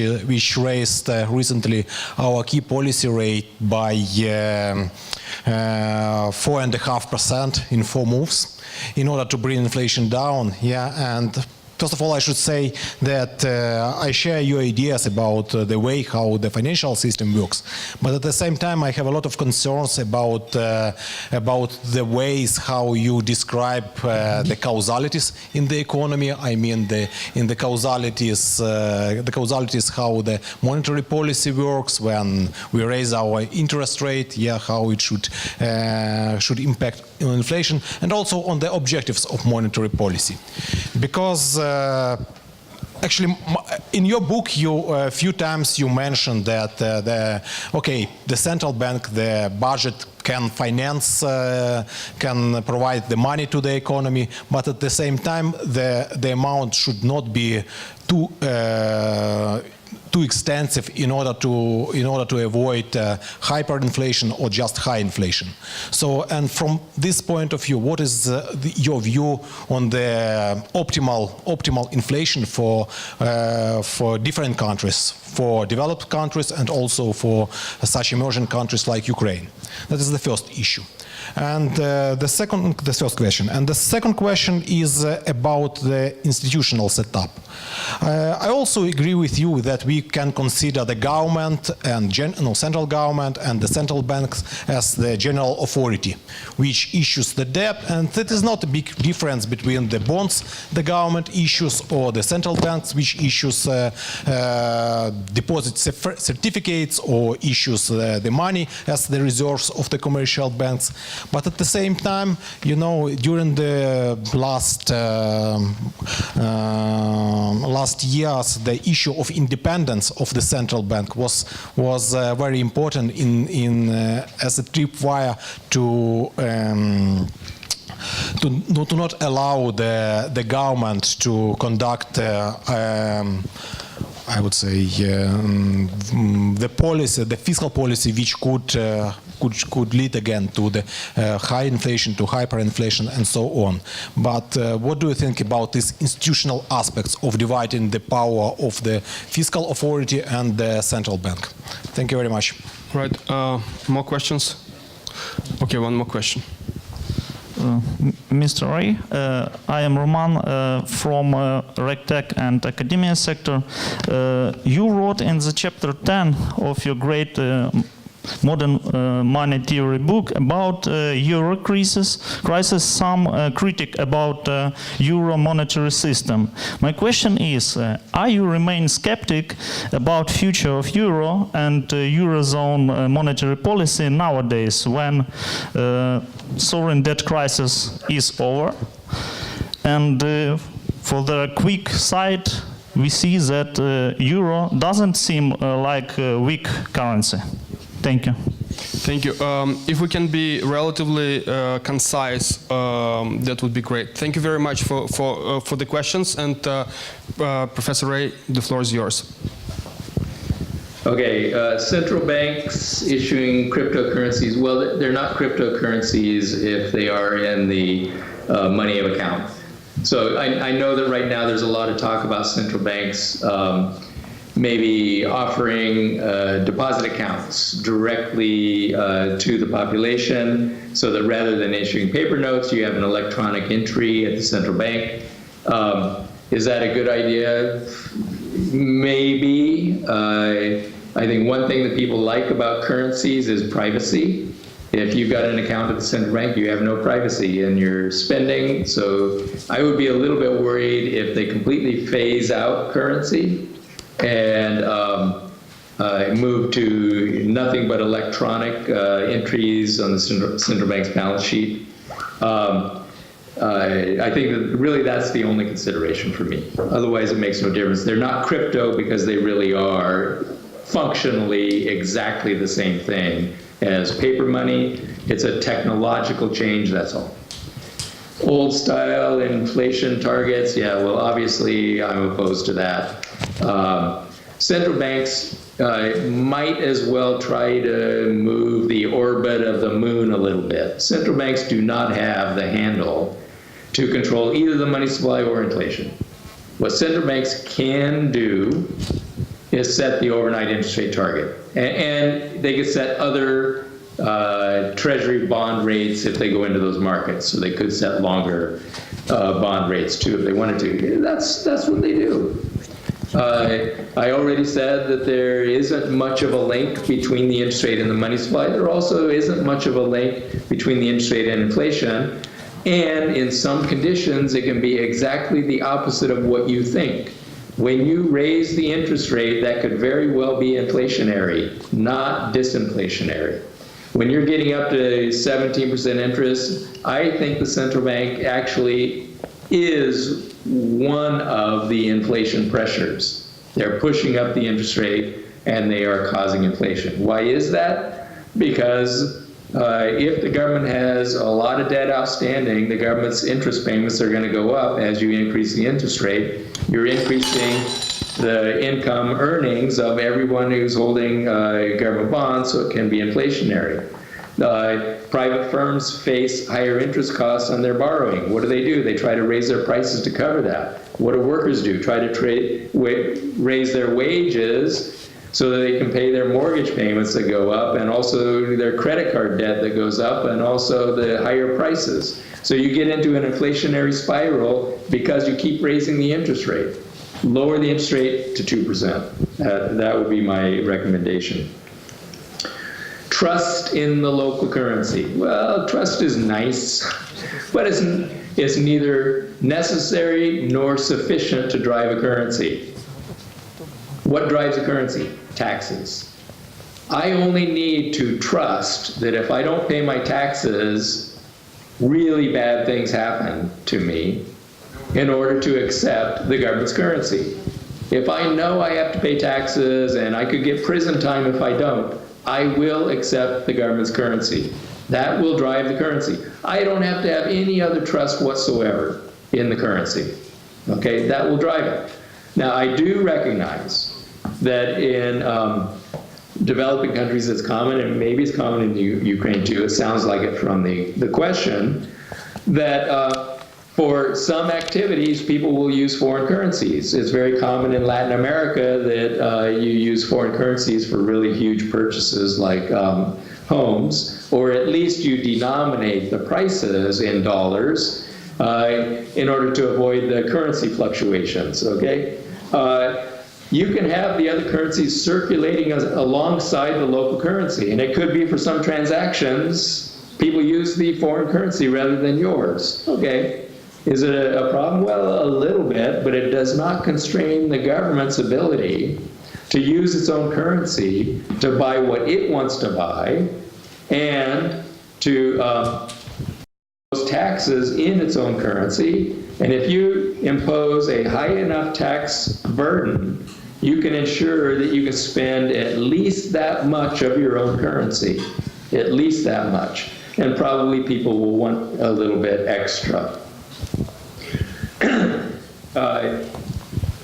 raised recently our key policy rate by 4.5% in 4 moves in order to bring inflation down. Yeah, and first of all, I should say that I share your ideas about the way how the financial system works. But at the same time, I have a lot of concerns about the ways how you describe the causalities in the economy. I mean, in the causalities how the monetary policy works when we raise our interest rate, how it should impact on inflation, and also on the objectives of monetary policy. Because actually, in your book, a few times you mentioned that the central bank, the budget can finance, can provide the money to the economy, but at the same time, the amount should not be too extensive in order to avoid hyperinflation or just high inflation. So, and from this point of view, what is your view on the optimal inflation for different countries, for developed countries and also for such emerging countries like Ukraine? That is the first issue. And the first question. And the second question is about the institutional setup. I also agree with you that we can consider the government and central government and the central banks as the general authority which issues the debt, and that is not a big difference between the bonds the government issues or the central banks which issues deposit certificates or issues the money as the reserves of the commercial banks. But at the same time, during the last years, the issue of independence of the central bank was very important as a tripwire to not allow the government to conduct I would say the policy, the fiscal policy, which could lead again to the high inflation, to hyperinflation, and so on. But what do you think about these institutional aspects of dividing the power of the fiscal authority and the central bank? Thank you very much. Right. More questions? Okay, one more question. Mr. Ray, I am Roman from RegTech and academia sector. You wrote in the chapter 10 of your great modern money theory book about euro crisis, some critic about euro monetary system. My question is, are you remain skeptic about future of euro and eurozone monetary policy nowadays when sovereign debt crisis is over? And for the quick side, we see that euro doesn't seem like a weak currency. Thank you. Thank you. If we can be relatively concise, that would be great. Thank you very much for the questions. And Professor Ray, the floor is yours. Okay, central banks issuing cryptocurrencies. Well, they're not cryptocurrencies if they are in the money of account. So I know that right now there's a lot of talk about central banks maybe offering deposit accounts directly to the population so that rather than issuing paper notes, you have an electronic entry at the central bank. Is that a good idea? Maybe. I think one thing that people like about currencies is privacy. If you've got an account at the central bank, you have no privacy in your spending. So I would be a little bit worried if they completely phase out currency and move to nothing but electronic entries on the central bank's balance sheet. I think that really that's the only consideration for me. Otherwise, it makes no difference. They're not crypto because they really are functionally exactly the same thing as paper money. It's a technological change, that's all. Old style inflation targets, yeah, well, obviously I'm opposed to that. Central banks might as well try to move the orbit of the moon a little bit. Central banks do not have the handle to control either the money supply or inflation. What central banks can do is set the overnight interest rate target. And they can set other treasury bond rates if they go into those markets. So they could set longer bond rates too if they wanted to. That's what they do. I already said that there isn't much of a link between the interest rate and the money supply. There also isn't much of a link between the interest rate and inflation. And in some conditions, it can be exactly the opposite of what you think. When you raise the interest rate, that could very well be inflationary, not disinflationary. When you're getting up to 17% interest, I think the central bank actually is one of the inflation pressures. They're pushing up the interest rate and they are causing inflation. Why is that? Because if the government has a lot of debt outstanding, the government's interest payments are going to go up as you increase the interest rate. You're increasing the income earnings of everyone who's holding government bonds, so it can be inflationary. Private firms face higher interest costs on their borrowing. What do? They try to raise their prices to cover that. What do workers do? Try to raise their wages so that they can pay their mortgage payments that go up, and also their credit card debt that goes up, and also the higher prices. So you get into an inflationary spiral because you keep raising the interest rate. Lower the interest rate to 2%. That would be my recommendation. Trust in the local currency. Well, trust is nice, but it's neither necessary nor sufficient to drive a currency. What drives a currency? Taxes. I only need to trust that if I don't pay my taxes, really bad things happen to me in order to accept the government's currency. If I know I have to pay taxes and I could get prison time if I don't, I will accept the government's currency. That will drive the currency. I don't have to have any other trust whatsoever in the currency. Okay, that will drive it. Now, I do recognize that in developing countries it's common, and maybe it's common in Ukraine too, it sounds like it from the question, that for some activities, people will use foreign currencies. It's very common in Latin America that you use foreign currencies for really huge purchases like homes, or at least you denominate the prices in dollars in order to avoid the currency fluctuations, okay? You can have the other currencies circulating alongside the local currency, and it could be for some transactions, people use the foreign currency rather than yours, okay? Is it a problem? Well, a little bit, but it does not constrain the government's ability to use its own currency to buy what it wants to buy and to impose taxes in its own currency. And if you impose a high enough tax burden, you can ensure that you can spend at least that much of your own currency, at least that much. And probably people will want a little bit extra.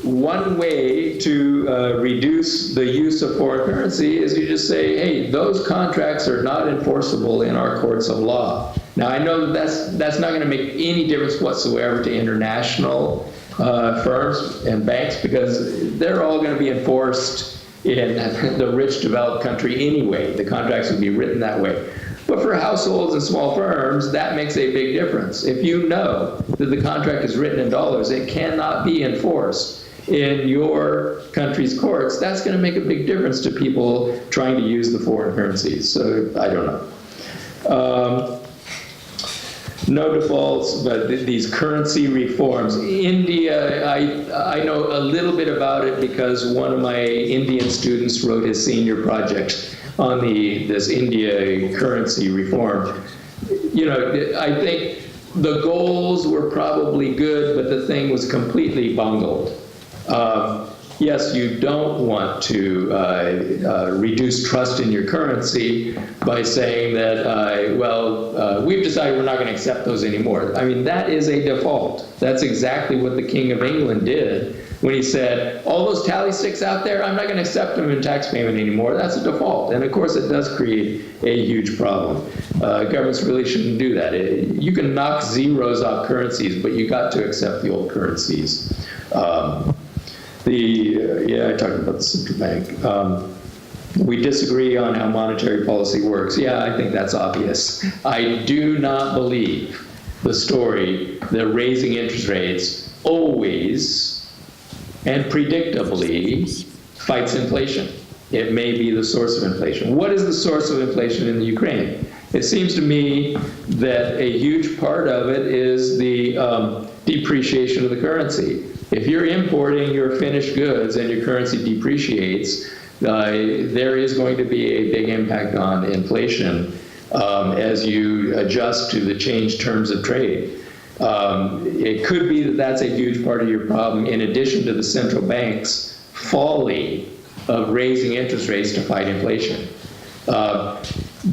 One way to reduce the use of foreign currency is you just say, hey, those contracts are not enforceable in our courts of law. Now, I know that's not going to make any difference whatsoever to international firms and banks, because they're all going to be enforced in the rich developed country anyway. The contracts would be written that way. But for households and small firms, that makes a big difference. If you know that the contract is written in dollars, it cannot be enforced in your country's courts, that's going to make a big difference to people trying to use the foreign currencies. So I don't know. No defaults, but these currency reforms. India, I know a little bit about it because one of my Indian students wrote his senior project on this India currency reform. You know, I think the goals were probably good, but the thing was completely bungled. Yes, you don't want to reduce trust in your currency by saying that, we've decided we're not going to accept those anymore. I mean, that is a default. That's exactly what the King of England did when he said, all those tally sticks out there, I'm not going to accept them in tax payment anymore. That's a default. And of course, it does create a huge problem. Governments really shouldn't do that. You can knock zeros off currencies, but you got to accept the old currencies. I talked about the central bank. We disagree on how monetary policy works. Yeah, I think that's obvious. I do not believe the story that raising interest rates always and predictably fights inflation. It may be the source of inflation. What is the source of inflation in the Ukraine? It seems to me that a huge part of it is the depreciation of the currency. If you're importing your finished goods and your currency depreciates, there is going to be a big impact on inflation as you adjust to the changed terms of trade. It could be that that's a huge part of your problem, in addition to the central bank's folly of raising interest rates to fight inflation.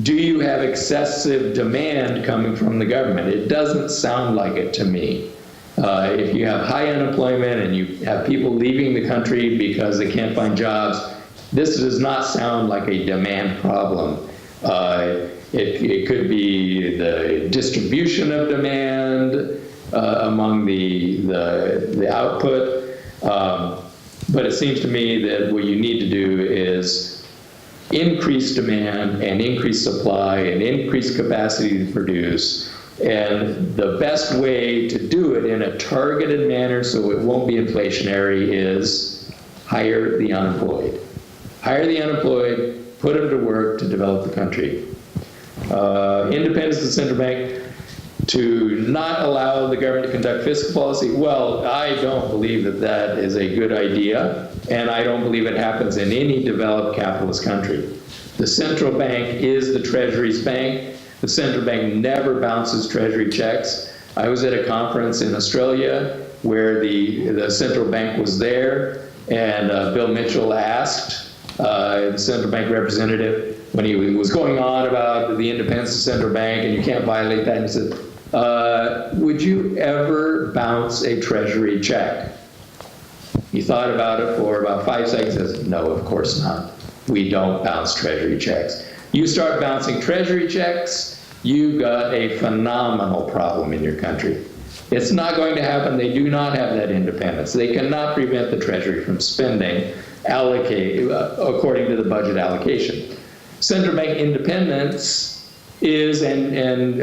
Do you have excessive demand coming from the government? It doesn't sound like it to me. If you have high unemployment and you have people leaving the country because they can't find jobs, this does not sound like a demand problem. It could be the distribution of demand among the output, but it seems to me that what you need to do is increase demand and increase supply and increase capacity to produce. And the best way to do it in a targeted manner so it won't be inflationary is hire the unemployed. Hire the unemployed, put them to work to develop the country. Independence of the central bank to not allow the government to conduct fiscal policy. Well, I don't believe that that is a good idea, and I don't believe it happens in any developed capitalist country. The central bank is the Treasury's bank. The central bank never bounces Treasury checks. I was at a conference in Australia where the central bank was there, and Bill Mitchell asked the central bank representative, when he was going on about the independence of the central bank and you can't violate that, and he said, would you ever bounce a Treasury check? He thought about it for about 5 seconds and says, no, of course not. We don't bounce Treasury checks. You start bouncing Treasury checks, you've got a phenomenal problem in your country. It's not going to happen. They do not have that independence. They cannot prevent the Treasury from spending according to the budget allocation. Central bank independence is, and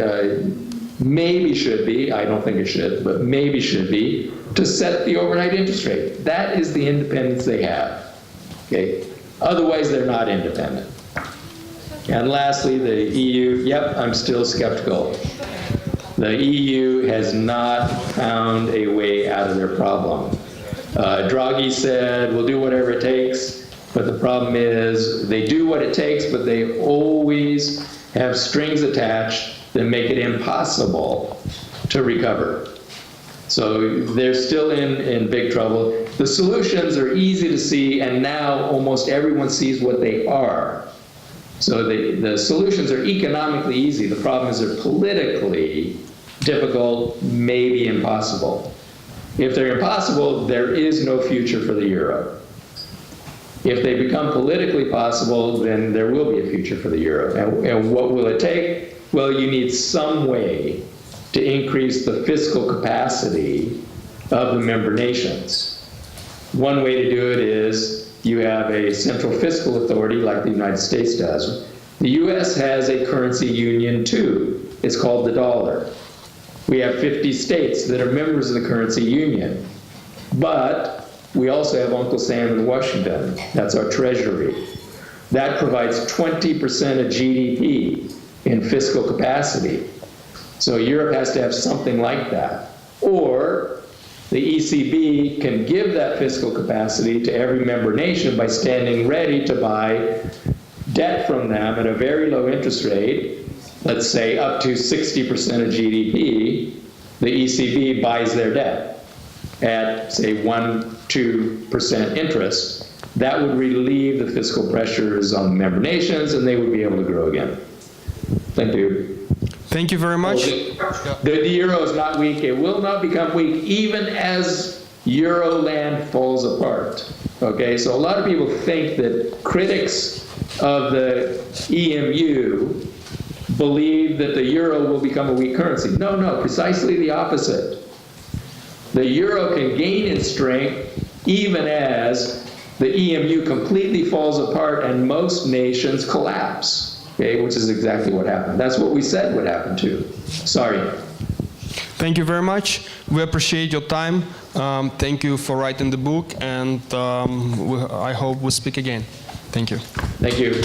maybe should be, I don't think it should, but maybe should be, to set the overnight interest rate. That is the independence they have. Okay? Otherwise, they're not independent. And lastly, the EU, yep, I'm still skeptical. The EU has not found a way out of their problem. Draghi said, we'll do whatever it takes, but the problem is they do what it takes, but they always have strings attached that make it impossible to recover. So they're still in big trouble. The solutions are easy to see, and now almost everyone sees what they are. So the solutions are economically easy. The problem is they're politically difficult, maybe impossible. If they're impossible, there is no future for the euro. If they become politically possible, then there will be a future for the euro. And what will it take? Well, you need some way to increase the fiscal capacity of the member nations. One way to do it is you have a central fiscal authority like the United States does. The US has a currency union too. It's called the dollar. We have 50 states that are members of the currency union. But we also have Uncle Sam in Washington. That's our treasury. That provides 20% of GDP in fiscal capacity. So Europe has to have something like that. Or the ECB can give that fiscal capacity to every member nation by standing ready to buy debt from them at a very low interest rate, let's say up to 60% of GDP. The ECB buys their debt at, say, 1-2% interest. That would relieve the fiscal pressures on member nations, and they would be able to grow again. Thank you. Thank you very much. The euro is not weak. It will not become weak even as Euroland falls apart. Okay, so a lot of people think that critics of the EMU believe that the euro will become a weak currency. No, no, precisely the opposite. The euro can gain in strength even as the EMU completely falls apart and most nations collapse, okay, which is exactly what happened. That's what we said would happen too. Sorry. Thank you very much. We appreciate your time. Thank you for writing the book, and I hope we'll speak again. Thank you. Thank you.